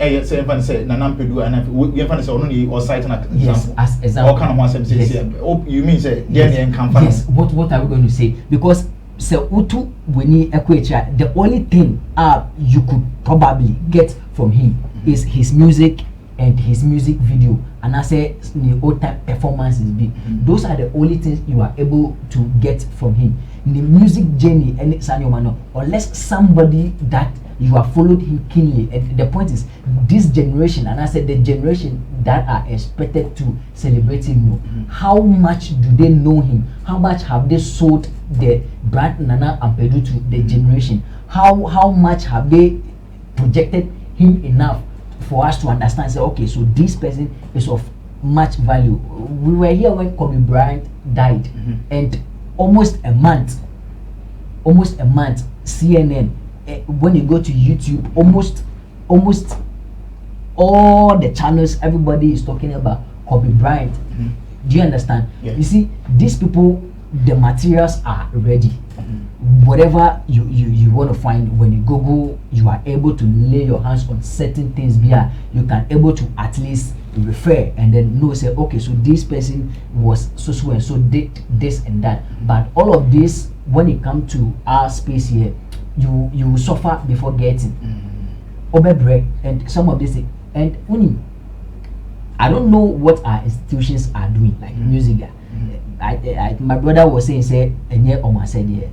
Yes, everyone say Nanampedu and we have say only or cite an example. Yes, as example. All kind of one say. Oh, you mean say yes. What are we going to say? Because so Utu when he equator, the only thing you could probably get from him is his music and his music video, and I say the old type performances be. Those are the only things you are able to get from him. In the music journey and it's unless somebody that you have followed him keenly. And the point is, this generation, and I said the generation that are expected to celebrate him, how much do they know him? How much have they sold the brand Nana Ampedu to the generation? How much have they projected him enough for us to understand? Say, okay, so this person is of much value. We were here when Kobe Bryant died, and almost a month, CNN. When you go to YouTube, almost all the channels, everybody is talking about Kobe Bryant. Do you understand? You see, these people, the materials are ready. Whatever you want to find, when you Google, you are able to lay your hands on certain things. You can able to at least refer and then know, say, okay, so this person was so and so did this and that. But all of this, when it comes to our space here, you will suffer before getting break and some of this thing. And only I don't know what our institutions are doing, like music. My brother was saying, say,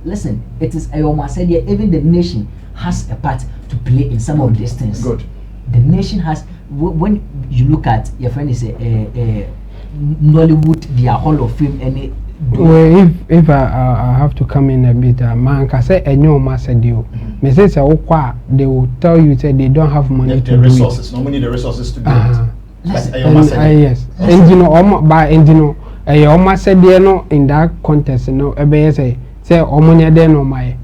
listen, it is even the nation has a part to play in some of these things. Good. The nation has, when you look at your friend is Nollywood, their Hall of Fame, and well, if I have to come in a bit, man can say no master deal. Me say they will tell you say they don't have money to resources. No money, the resources to do it. Yes, and you know, by and you know, I almost said no in that contest. No, say money there no my.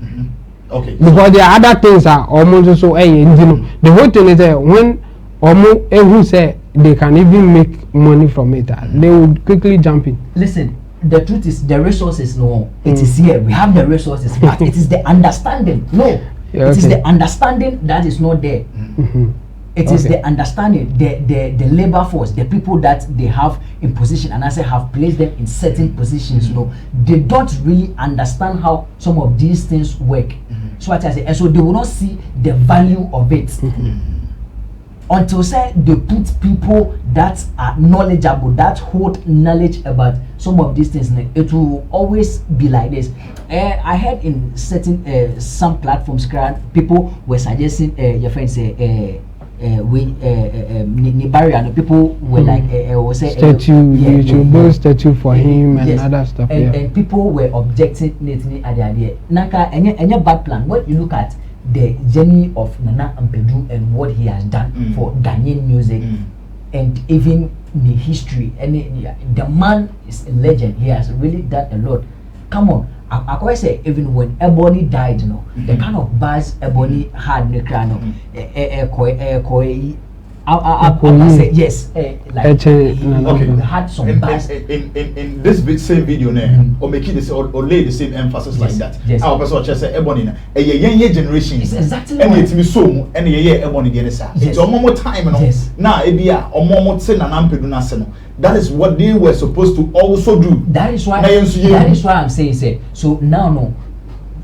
Okay. Because the other things are almost so. You know, the whole thing is that when who say they can even make money from it, they would quickly jump in. Listen. The truth is, the resources, no, it is here. We have the resources, but it is the understanding. No, it is the understanding that is not there. It is the understanding, the labor force, the people that they have in position, and as I have placed them in certain positions. No, they don't really understand how some of these things work. So what I say, and so they will not see the value of it. Until say they put people that are knowledgeable, that hold knowledge about some of these things, it will always be like this. I heard in certain some platforms, people were suggesting your friends say Nibari, people were like say statue, you should build statue for him and other stuff. And people were objecting at the idea. Naka any bad plan. When you look at the journey of Nana Ampedu and what he has done for Ghanaian music, and even the history, and the man is a legend. He has really done a lot. Come on, I quite say even when Ebony died, you know, the kind of buzz Ebony had, I say yes, like he had some buzz. In this same video now, or make it or lay the same emphasis like that. Yes. Our person just say Ebony na a young generation. It's exactly and it's me so and a Ebony get it. It's a more time now ebia or more say na nampedu na se no. That is what they were supposed to also do. That is why I'm saying say so now no.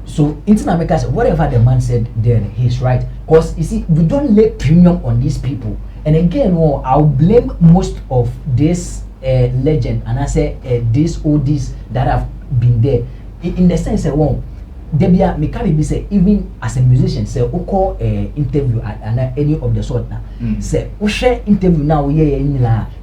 So internet makers, whatever the man said there, he's right. Because you see, we don't lay premium on these people. And again, I'll blame most of this legend, and I say these oldies that have been there, in the sense that Debia me carry be say even as a musician say we call interview at any of the sort now say we share interview now we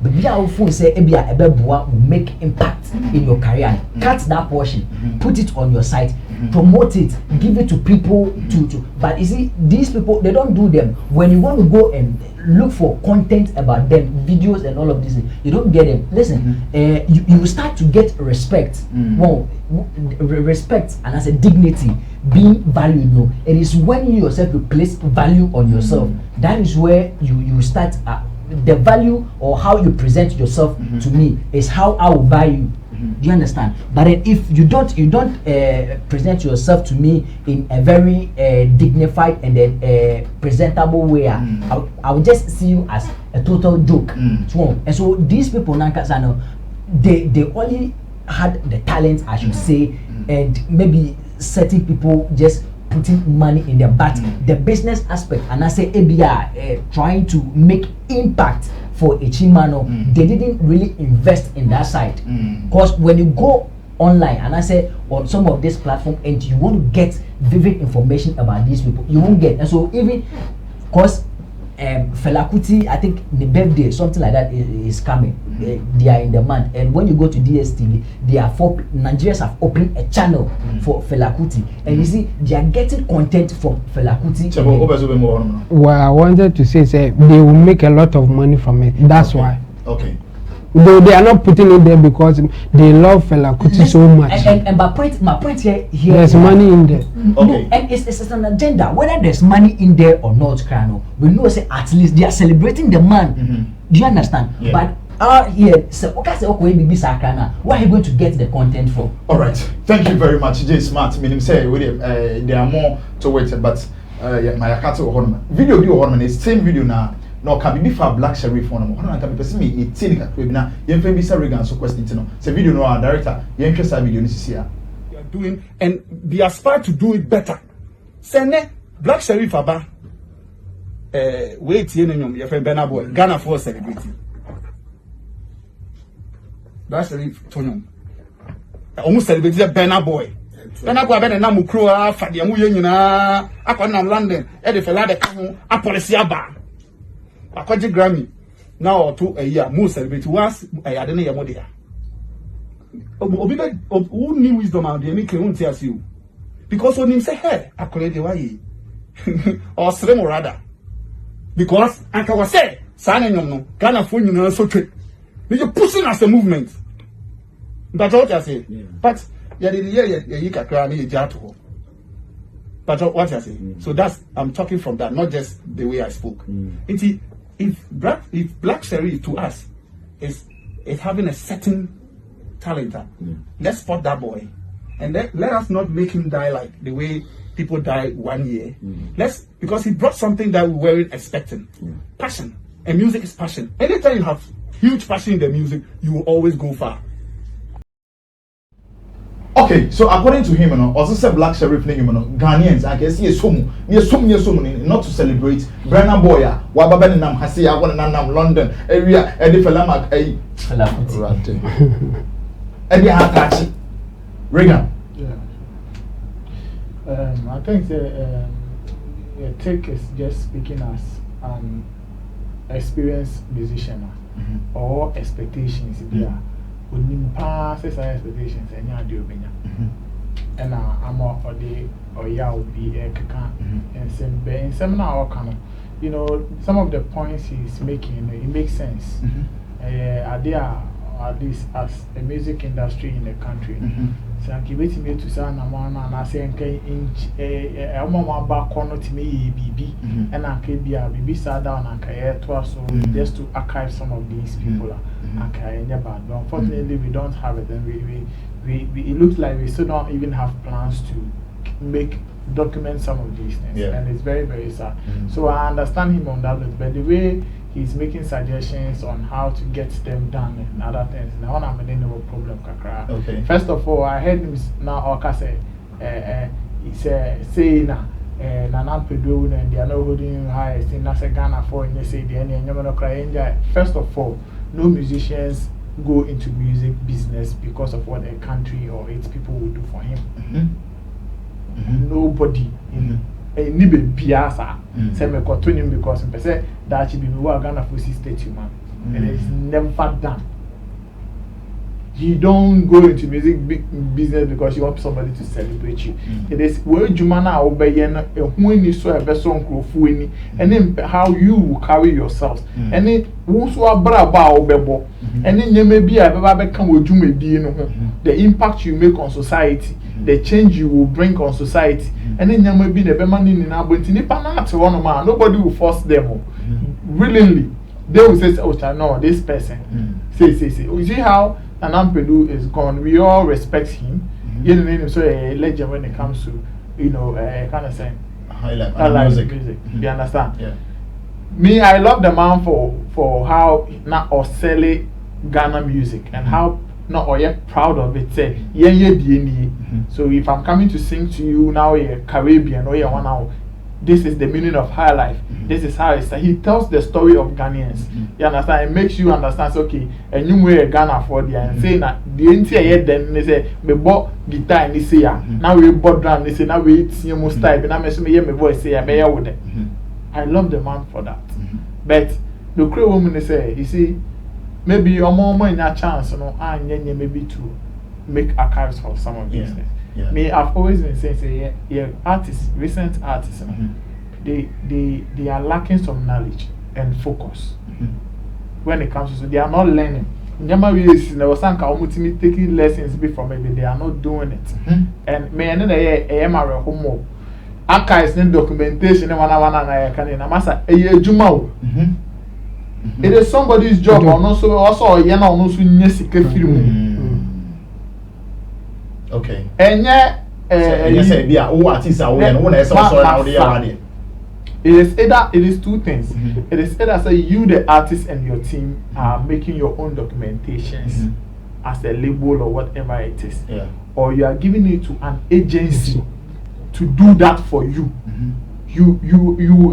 but be our phone say ebia ebeboa will make impact in your career. Cut that portion, put it on your site, promote it, give it to people to but you see these people they don't do them. When you want to go and look for content about them, videos and all of this, you don't get them. Listen, you start to get respect. Well, respect and as a dignity, being valued. No, it is when you yourself you place value on yourself. That is where you start. The value or how you present yourself to me is how I will value. Do you understand? But then if you don't present yourself to me in a very dignified and presentable way, I will just see you as a total joke. And so these people now, they only had the talent, I should say, and maybe certain people just putting money in their butt. The business aspect, and I say ABR trying to make impact for a chimano, they didn't really invest in that side. Because when you go online, and I say on some of this platform, and you want to get vivid information about these people, you won't get. And so even because Fela Kuti, I think the birthday, something like that is coming. They are in the month, and when you go to DSTV, Nigerians have opened a channel for Fela Kuti, and you see they are getting content from Fela Kuti. Well, I wanted to say they will make a lot of money from it. That's why. Okay. They are not putting it there because they love Fela Kuti so much. And my point here there's money in there. Okay. And it's an agenda. Whether there's money in there or not, Krano, we know say at least they are celebrating the man. Do you understand? Yeah. But here, so okay, say okay, BB Sakana. Where are you going to get the content from? All right. Thank you very much, J Smart. Meaning say there are more to it, but my akato honor video be honor is same video now. No, can be for Black Sheriff on one can be person me 18 ka na yen fe bi sa regan so question no say video no our director yen hwe sa video ni sisi a you are doing and they aspire to do it better. Sene Black Sheriff aba wait here nyom ye fe Burna Boy Ghana for celebrity Black Sheriff tonyom almost celebrity Burna Boy Burna Boy be na mu kro afa de mu ye nyina akọ na London e de fela de ka ho apolicy aba akwaje Grammy now or two a year most celebrity was I don't know your mother. Obi who knew wisdom and the make won't tell you because when him say hey akole de why or slim rather because anka was say sana nyom no Ghana for nyina so twe you pushing as a movement that's what I say but yeah you kakra me jato but what I say so that's I'm talking from that not just the way I spoke if Black Sheriff to us is having a certain talent, let's spot that boy, and let us not make him die like the way people die 1 year. Because he brought something that we weren't expecting. Passion, and music is passion. Anytime you have huge passion in the music, you will always go far. Okay, so according to him, also said Black Sheriff name, Ghanaians, I can see a sumu, not to celebrate. Burna Boy, Wababen Nam Hasi, I want to London area, Eddie Felamak, Eddie Hatachi, Regan. I think the take is just speaking as an experienced musician or expectations. When pass expectations and ya do benya and I'm or the or ya will be a kaka and some now kind you know some of the points he's making it makes sense. There at least as a music industry in the country. So I'm giving me to say and I say I'm on back corner to me BB and I can be a BB sat down and can so just to archive some of these people. Okay, but unfortunately we don't have it, and we it looks like we still don't even have plans to document some of these things, and it's very, very sad. So I understand him on that, but the way he's making suggestions on how to get them done and other things, now I'm in no problem, kakra. Okay. First of all, I heard him now say saying Nana Pedu and they are not holding high, saying Nasa Ghana for and they say the end. First of all, no musicians go into music business because of what a country or its people will do for him. nobody ni be biasa say me ko to him because me say that she be me wa Ghana for state man and it's never done. You don't go into music business because you want somebody to celebrate you. It is where Jumana obey and when you saw a vessel on and then how you will carry yourselves. And then once you are braba obebo, and then you may be a baby come with you may be the impact you make on society, the change you will bring on society, and then you may be the man in our but nobody will force them willingly. They will say, oh, no, this person. Say. You see how an Ampedu is gone. We all respect him. You know, so a legend when it comes to, you know, kind of saying, highlight music. You understand? Yeah. Me, I love the man for how not or selling Ghana music and how not or yet proud of it. Say, So if I'm coming to sing to you now, a Caribbean or 1 hour. This is the meaning of high life. This is how it's. He tells the story of Ghanaians. You understand? It makes you understand. So, okay, and you way Ghana for the and saying that the entire then they say we bought guitar and they say now we bought drum. They say now we sing most type. And I'm assuming my voice say I'm here with it. I love the man for that. But the Creole woman they say, you see, maybe your mom in a chance, you know, and maybe to make archives for some of these things. Yeah. Me, I've always been saying, artists, recent artists, they are lacking some knowledge and focus when it comes to. So they are not learning. There was some taking lessons from it, they are not doing it. And me, and then I am a homework. Archives and documentation, and one can in a massa a year jumao. It is somebody's job, or also a yana or no. Okay. And yes, it is two things. It is either say you the artist and your team are making your own documentations as a label or whatever it is. Or you are giving it to an agency to do that for you. You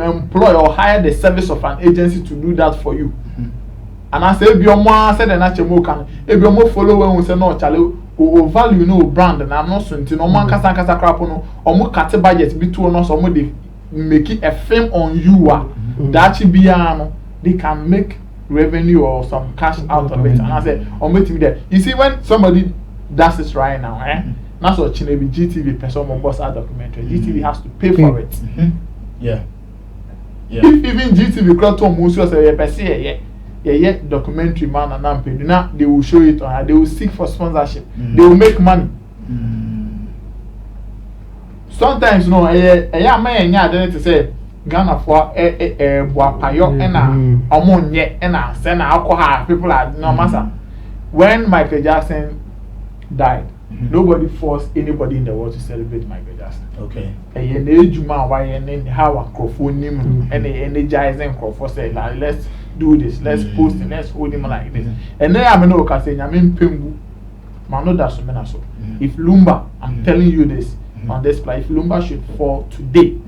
employ or hire the service of an agency to do that for you. And I say if your mom said and if your mom follow when say no chale o value no brand and I'm not saying no man kasa crap no omo cut budget be to no so they make it a film on you that they can make revenue or some cash out of it. And I said omo there. You see when somebody does this right now, that's what Chinebi GTV person or boss our documentary. GTV has to pay for it. Yeah. If even GTV crowd to Musu say yeah, documentary man and Nampe. Now they will show it on. They will seek for sponsorship. They will make money. Sometimes no, man, to say Ghana for Buapayo and Omonye and send alcohol. People are no matter. When Michael Jackson died, nobody forced anybody in the world to celebrate Michael Jackson. Okay. And then how a microphone and energizing for say let's do this, let's post it, let's hold him like this. And then I'm no can say I'm Pembu. Man, that's so. If Lumba, I'm telling you this on this play, if Lumba should fall today,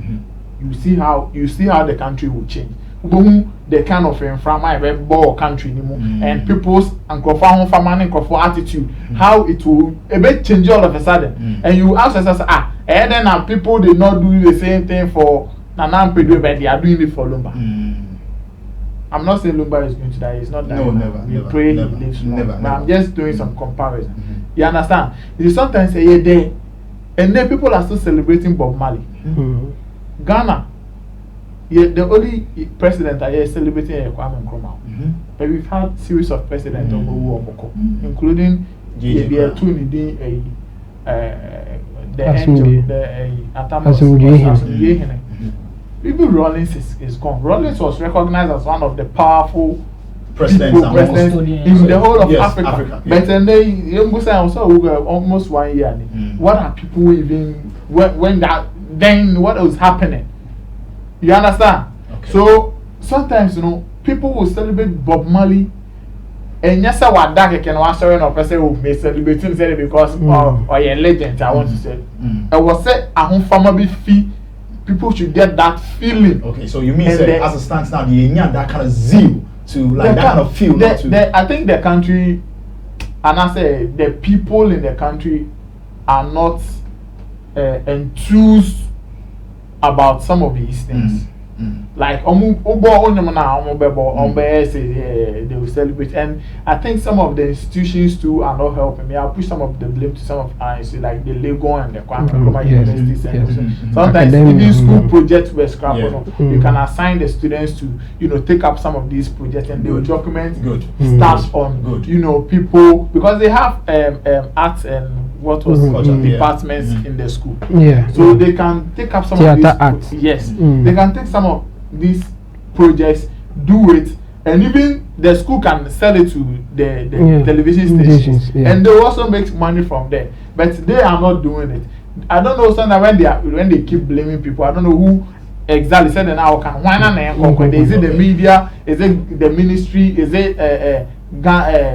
you see how the country will change. The kind of inframal country and people's and attitude, how it will a bit change all of a sudden. And you ask us, and then people did not do the same thing for Nanam Pedro, but they are doing it for Lumba. I'm not saying Lumba is going to die. It's not that. No, never. We never, pray never, he lives never, long. never. But I'm just doing some comparison. You understand? You sometimes say, yeah, there. And then people are still celebrating Bob Marley. Ghana, the only president I hear celebrating is Kwame Nkrumah. But we've had series of presidents including the angel, the even Rollins is gone. Rollins was recognized as one of the powerful presidents in the whole of Africa. But then they almost 1 year. What are people even when that then what was happening? You understand? Okay. So sometimes people will celebrate Bob Marley. And yes, I want that can was sorry no person who may celebrate him because or a legend. I want to say. I was say a home family fee. People should get that feeling. Okay, so you mean say, as it stands now, that kind of zeal to like that kind of feel. I think the country, and I say the people in the country are not enthused about some of these things. Like they will celebrate, and I think some of the institutions too are not helping me. I'll push some of the blame to some of like the Lego and the Kwame universities. Sometimes even school projects were scrapped. You can assign the students to take up some of these projects, and they will document stuff on people, because they have arts and departments in the school. So they can take up some of these arts. Yes, they can take some of these projects, do it, and even the school can sell it to the television stations, and they also make money from there. But they are not doing it. I don't know. Sometimes when they keep blaming people, I don't know who exactly said that now can. Is it the media? Is it the ministry? Is it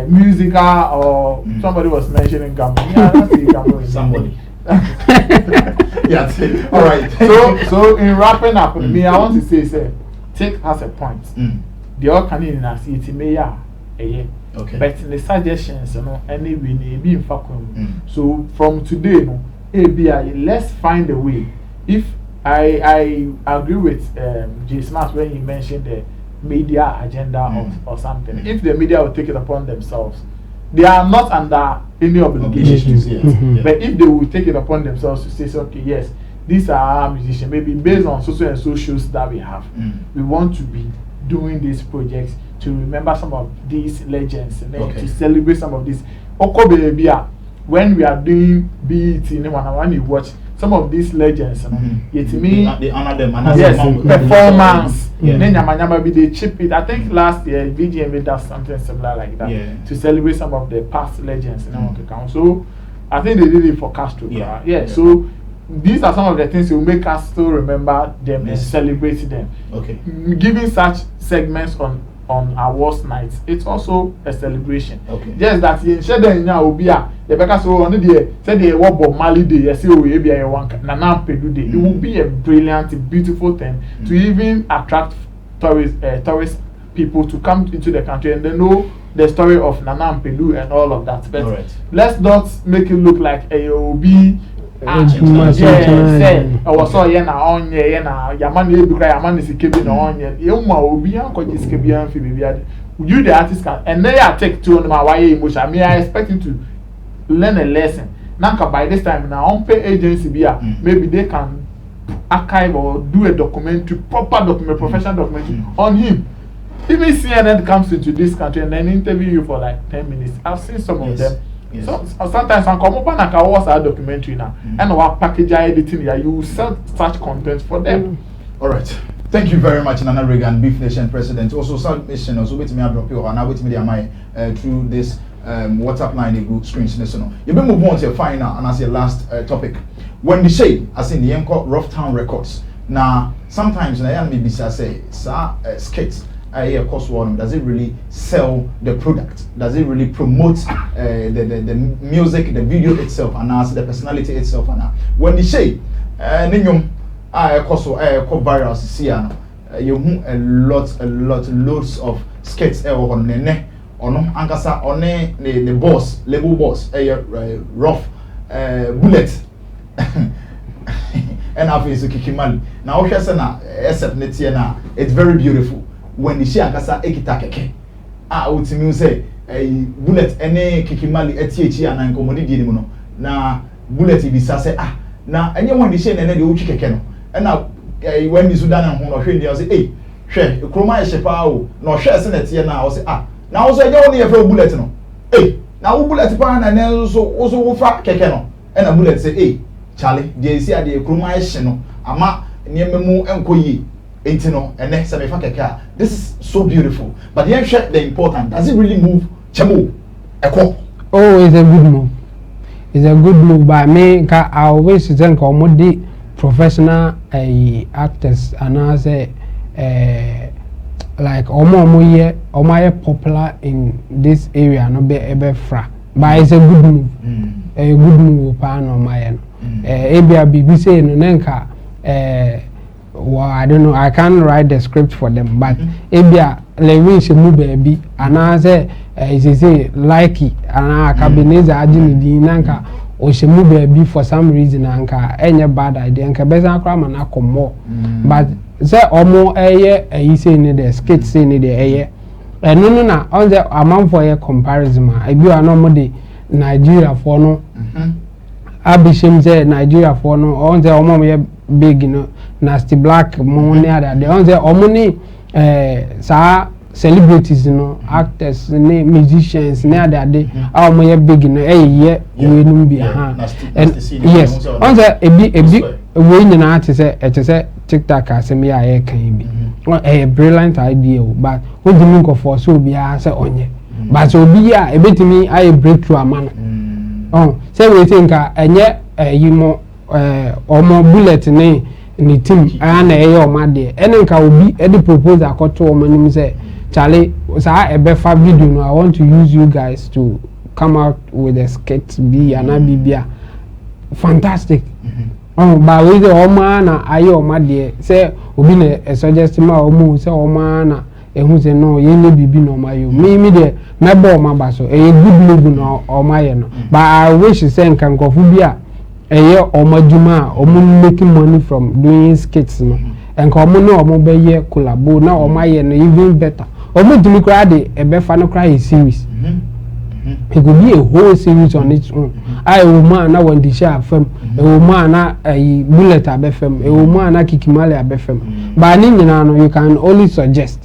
musical? Or somebody was mentioning gambling? Yeah, I don't see gambling. Somebody. All right. So in wrapping up, me, I want to say, take has a point. The all can in us it may okay. But in the suggestions, anyway, be in fact. So from today, let's find a way. If I agree with J. Smart when he mentioned the media agenda or something. If the media will take it upon themselves, they are not under any obligations yet. But if they will take it upon themselves to say, okay, yes, these are our musicians, maybe based on social and socials that we have, we want to be doing these projects to remember some of these legends and then to celebrate some of these. When we are doing BET, when you watch some of these legends, they honor them. Yes, performance. They chip it. I think last year VGMA does something similar like that to celebrate some of the past legends in our account. So I think they did it for Castro. So these are some of the things that will make us still remember them and celebrate them. Giving such segments on awards nights, it's also a celebration. Just that you share them now be a because on the said they were Bob Marley Day, it will be a brilliant, beautiful thing to even attract tourist people to come into the country and they know the story of Nana Mpedu and all of that. But let's not make it look like AOB. I was so on Yamani Yaman is keeping on you the artist can and they are take to my way emotion. I mean I expect you to learn a lesson. Now by this time now on pay agency maybe they can archive or do a documentary, proper documentary, professional documentary on him. Even CNN comes into this country and then interview you for like 10 minutes. I've seen some of them. So sometimes I come up and I watch our documentary now and what package editing here, you will sell such content for them. All right. Thank you very much, Nana Reagan, Beef Nation President. Also, submission also with me, I drop you and I wait me through this WhatsApp line, the good screens. You may move on to your final and as your last topic. Wendy Shay, as in the Yanko Rough Town Records. Now, sometimes I am maybe say, skits. Does it really sell the product? Does it really promote the music, the video itself, and as the personality itself? And when the Shay, Ninyum, viral Siano, you loads of skits on the Ankasa on the boss, label boss, rough bullet. And after is Kikimali. Now, it's very beautiful. When the Shay Ankasa Ekitakeke, would me say a bullet any Kikimali eti and commodity mono. Na bullet ibisa say na anyone the Shay and the Uchi Kekeno. And now when the Sudan and Hono say, hey, share, Kroma Shepao, no share Senate now say now also I don't need a bullet no. Hey, now bullet pan and also fat Kekeno. And a bullet say, hey, Charlie, they say the Kroma Sheno, ama near Memo and Koyi. This is so beautiful, but the important. Does it really move? Chemo, Echo. Oh, it's a good move. It's a good move by me. I always think of the professional actors and I say like Omo popular in this area. No be fra, but it's a good move. A good move. Pan on my end. BBC no nenka. Well, I don't know. I can't write the script for them, but Ebia Lilwyn she move baby, and I say like it, and I cabinets are doing the nanka o she mu baby for some reason anka enye bad idea anka besan akra ma na komo but say omo eye say ni the skit say ni the eye no na on the amount for a comparison ma ebi wa no mo de Nigeria for no abishim say Nigeria for no on the omo ye big no nasty black mo ne ada de on the omo ni sa celebrities actors musicians ne ada de omo ye big no ye we num bi and yes on the ebi we nyina ate say TikTok asem ya ye kan bi brilliant idea but we didn't go for so be say onye but obi a ebetimi aye breakthrough amano say we think enye yimo omo bullet ni team ana eye omade ene nka obi e dey propose akoto omanim say Charlie sa ebefa video no I want to use you guys to come out with a skit be ana bibia fantastic ba we the oma na aye omade say obi na suggest ma omo say oma na ehun say no ye le bibi no ma yo me de mebo oma ba so e good move no oma ye no but I wish say nkan kofu bi a eye omaduma omo making money from doing skits no enka omo no omo be ye collabo na oma ye no even better omo dumi kra de ebefa no kra a series it could be a whole series on its own. I woman na Wendy Shay FM, a woman na a bullet abfm, a woman na kikimale abfm. But you can only suggest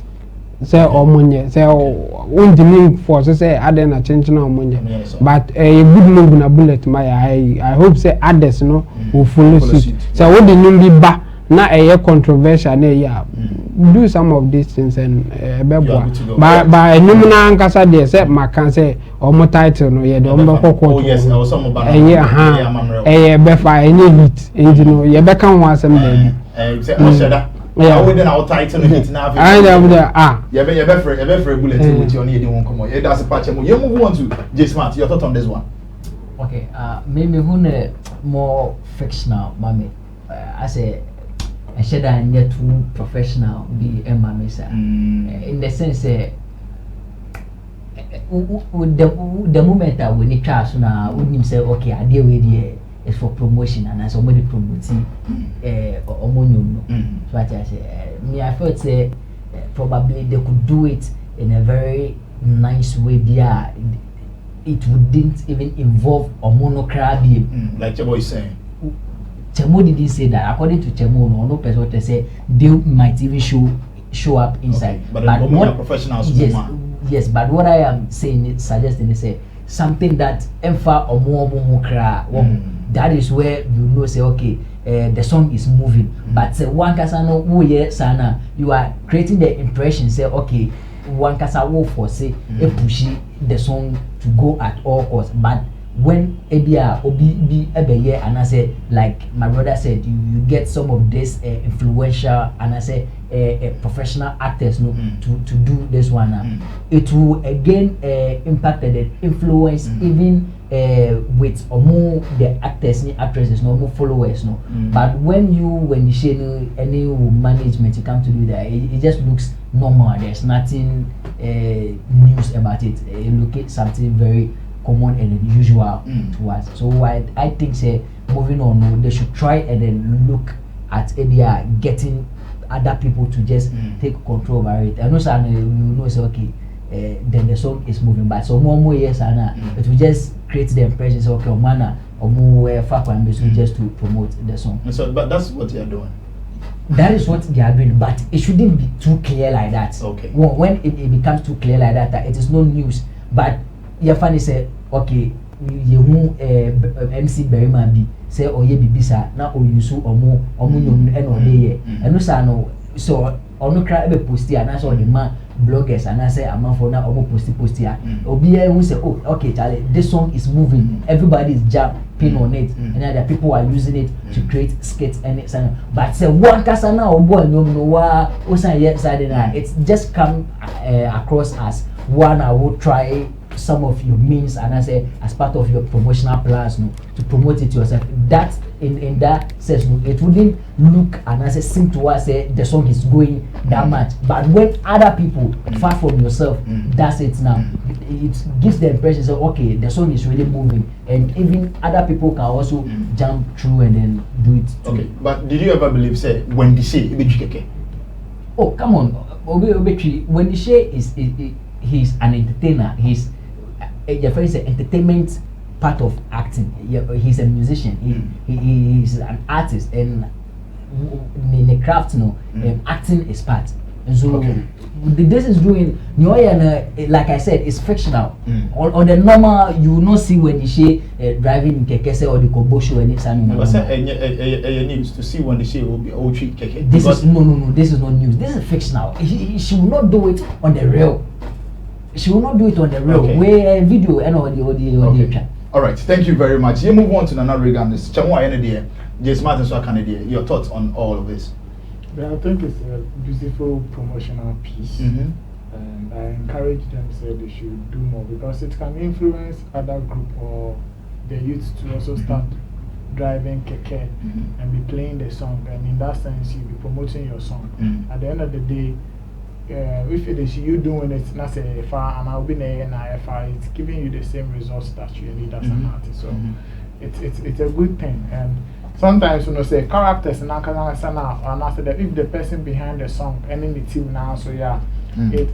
say omonye say undimi for say add na change na omonye. But a good move na bullet my I hope say others no will follow suit. So what the name be ba na a controversial na ya do some of these things and bebo ba enyum na ankasa de say maka say omo title no ye de omo kokko yes na some ba befa enye hit enji no ye be kan ho asem da bi say o sheda we dey na title no hit na ye be free bullet with you na ye dey won come ye that's a patch mo you move on to J Smart your thought on this one. Okay, maybe who more fictional mommy I say I said I need too professional be Emma Mesa in the sense with the moment that we need class now wouldn't say okay I deal with it is for promotion and as somebody promoting omonyo so I say me I thought say probably they could do it in a very nice way there it wouldn't even involve omonocrabi like your boy saying Chemo didn't say that. According to Chemo, no person to say they might even show up inside. Okay. But what professionals yes, but what I am saying suggesting is something that emfa or more that is where you know say okay the song is moving. But one kasano sana you are creating the impression say okay one kasa wo for say pushy the song to go at all costs. But when Ebia Obi Ebeye and I say like my brother said you get some of this influential and I say professional actors no to do this one it will again impact the influence even with more the actors and actresses no more followers no but when you say any management you come to do that it just looks normal. There's nothing news about it. It look at something very common and unusual to us. So I think say moving on, they should try and then look at area getting other people to just take control over it. I know sir, you know say okay, then the song is moving, but so more yes and it will just create the impression say okay, mana or more fakwan just to promote the song. So but that's what they are doing. That is what they are doing, but it shouldn't be too clear like that. Okay. When it becomes too clear like that, it is no news. But your funny say okay you MC Berryman bi say oye bibisa na oyusu omo nyom e no dey here eno sa no so ono kra be post ya na so the man bloggers and I say amanfo na omo post ya obi e who say oh okay Charlie this song is moving everybody is jumping on it and other people are using it to create skits and it's but say one kasa na obo nyom no wa o san ye side na it's just come across as one I will try some of your means and I say as part of your promotional plans no, to promote it yourself. That in that sense no, it wouldn't look and I say seem to us say the song is going that much. But when other people far from yourself that's it now, it gives the impression that okay the song is really moving and even other people can also jump through and then do it too. Okay, but did you ever believe say Wendy Shay keke? Oh come on, Wendy Shay is he's an entertainer. He's your friend is an entertainment part of acting. He's a musician. He's an artist and in the craft, acting is part. And so this is doing like I said, it's fictional. On the normal, you will not see Wendy Shay driving keke or the Kobosho and it's news to see Wendy Shay will be old treat keke. This is no. This is not news. This is fictional. She will not do it on the real. She will not do it on the real where video and audio. All right, thank you very much. You move on to another regard. This Smart and so Canada. Your thoughts on all of this? I think it's a beautiful promotional piece, and I encourage them say they should do more because it can influence other group or the youth to also start driving keke and be playing the song, and in that sense you'll be promoting your song. At the end of the day, if it is you doing it, not say far and I'll be there and it's giving you the same results that you need as an artist. So it's a good thing. And sometimes when you say characters and after that, if the person behind the song and in the team now, so yeah,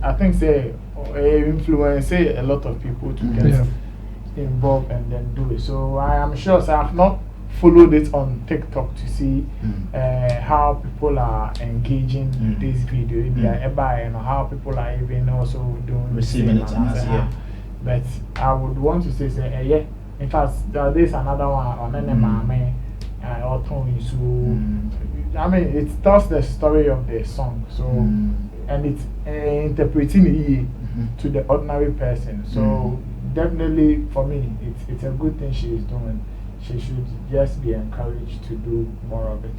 I think say influence a lot of people to get involved and then do it. So I am sure I have not followed it on TikTok to see how people are engaging this video, and how people are even also doing receiving it. But I would want to say in fact there's another one on Mame so I mean it tells the story of the song, so and it's interpreting it to the ordinary person. So definitely for me it's a good thing she is doing. She should just be encouraged to do more of it.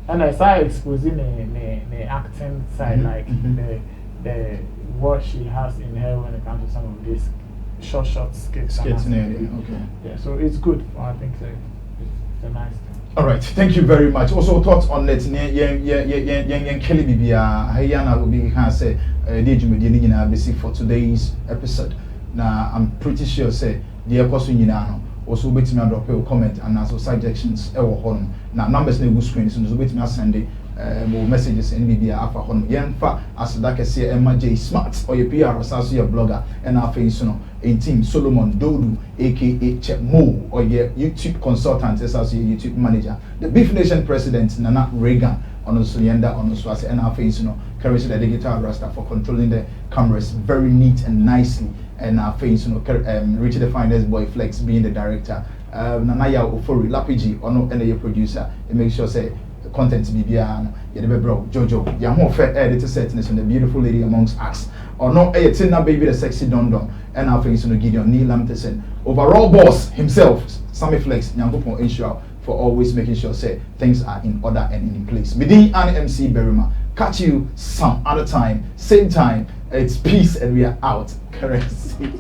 And I started exposing the acting side, like the what she has in her when it comes to some of these short skits. Yeah, so it's good. I think it's a nice thing. All right, thank you very much. Also, thoughts on let Kelly Bibia Hayana will be say for today's episode. Now I'm pretty sure say the episode also wait me drop a comment and also suggestions home. Now numbers na screen so wait me send more messages in Bibia afa home. Yenfa as that can say Emma J Smart or your PR or your blogger and our face in team Solomon Dodu aka Chep Mo or your YouTube consultant as your YouTube manager. The Beef Nation president Nana Reagan on also yenda on also as and our face carries the digital rasta for controlling the cameras very neat and nicely. And our face, Richard the Finest Boy Flex being the director, Nanaya Ofori Lapiji, or no any producer, and make sure say content to be beyond bro, Jojo, Yamo fair editor setness and the beautiful lady amongst us, or no a Tina baby the sexy Dondon, and our face Gideon Neil Lamtesen, overall boss himself, Sammy Flex, Yangopo Insure, for always making sure say things are in order and in place. Midi and MC Berima. Catch you some other time, same time. It's peace and we are out. Currency.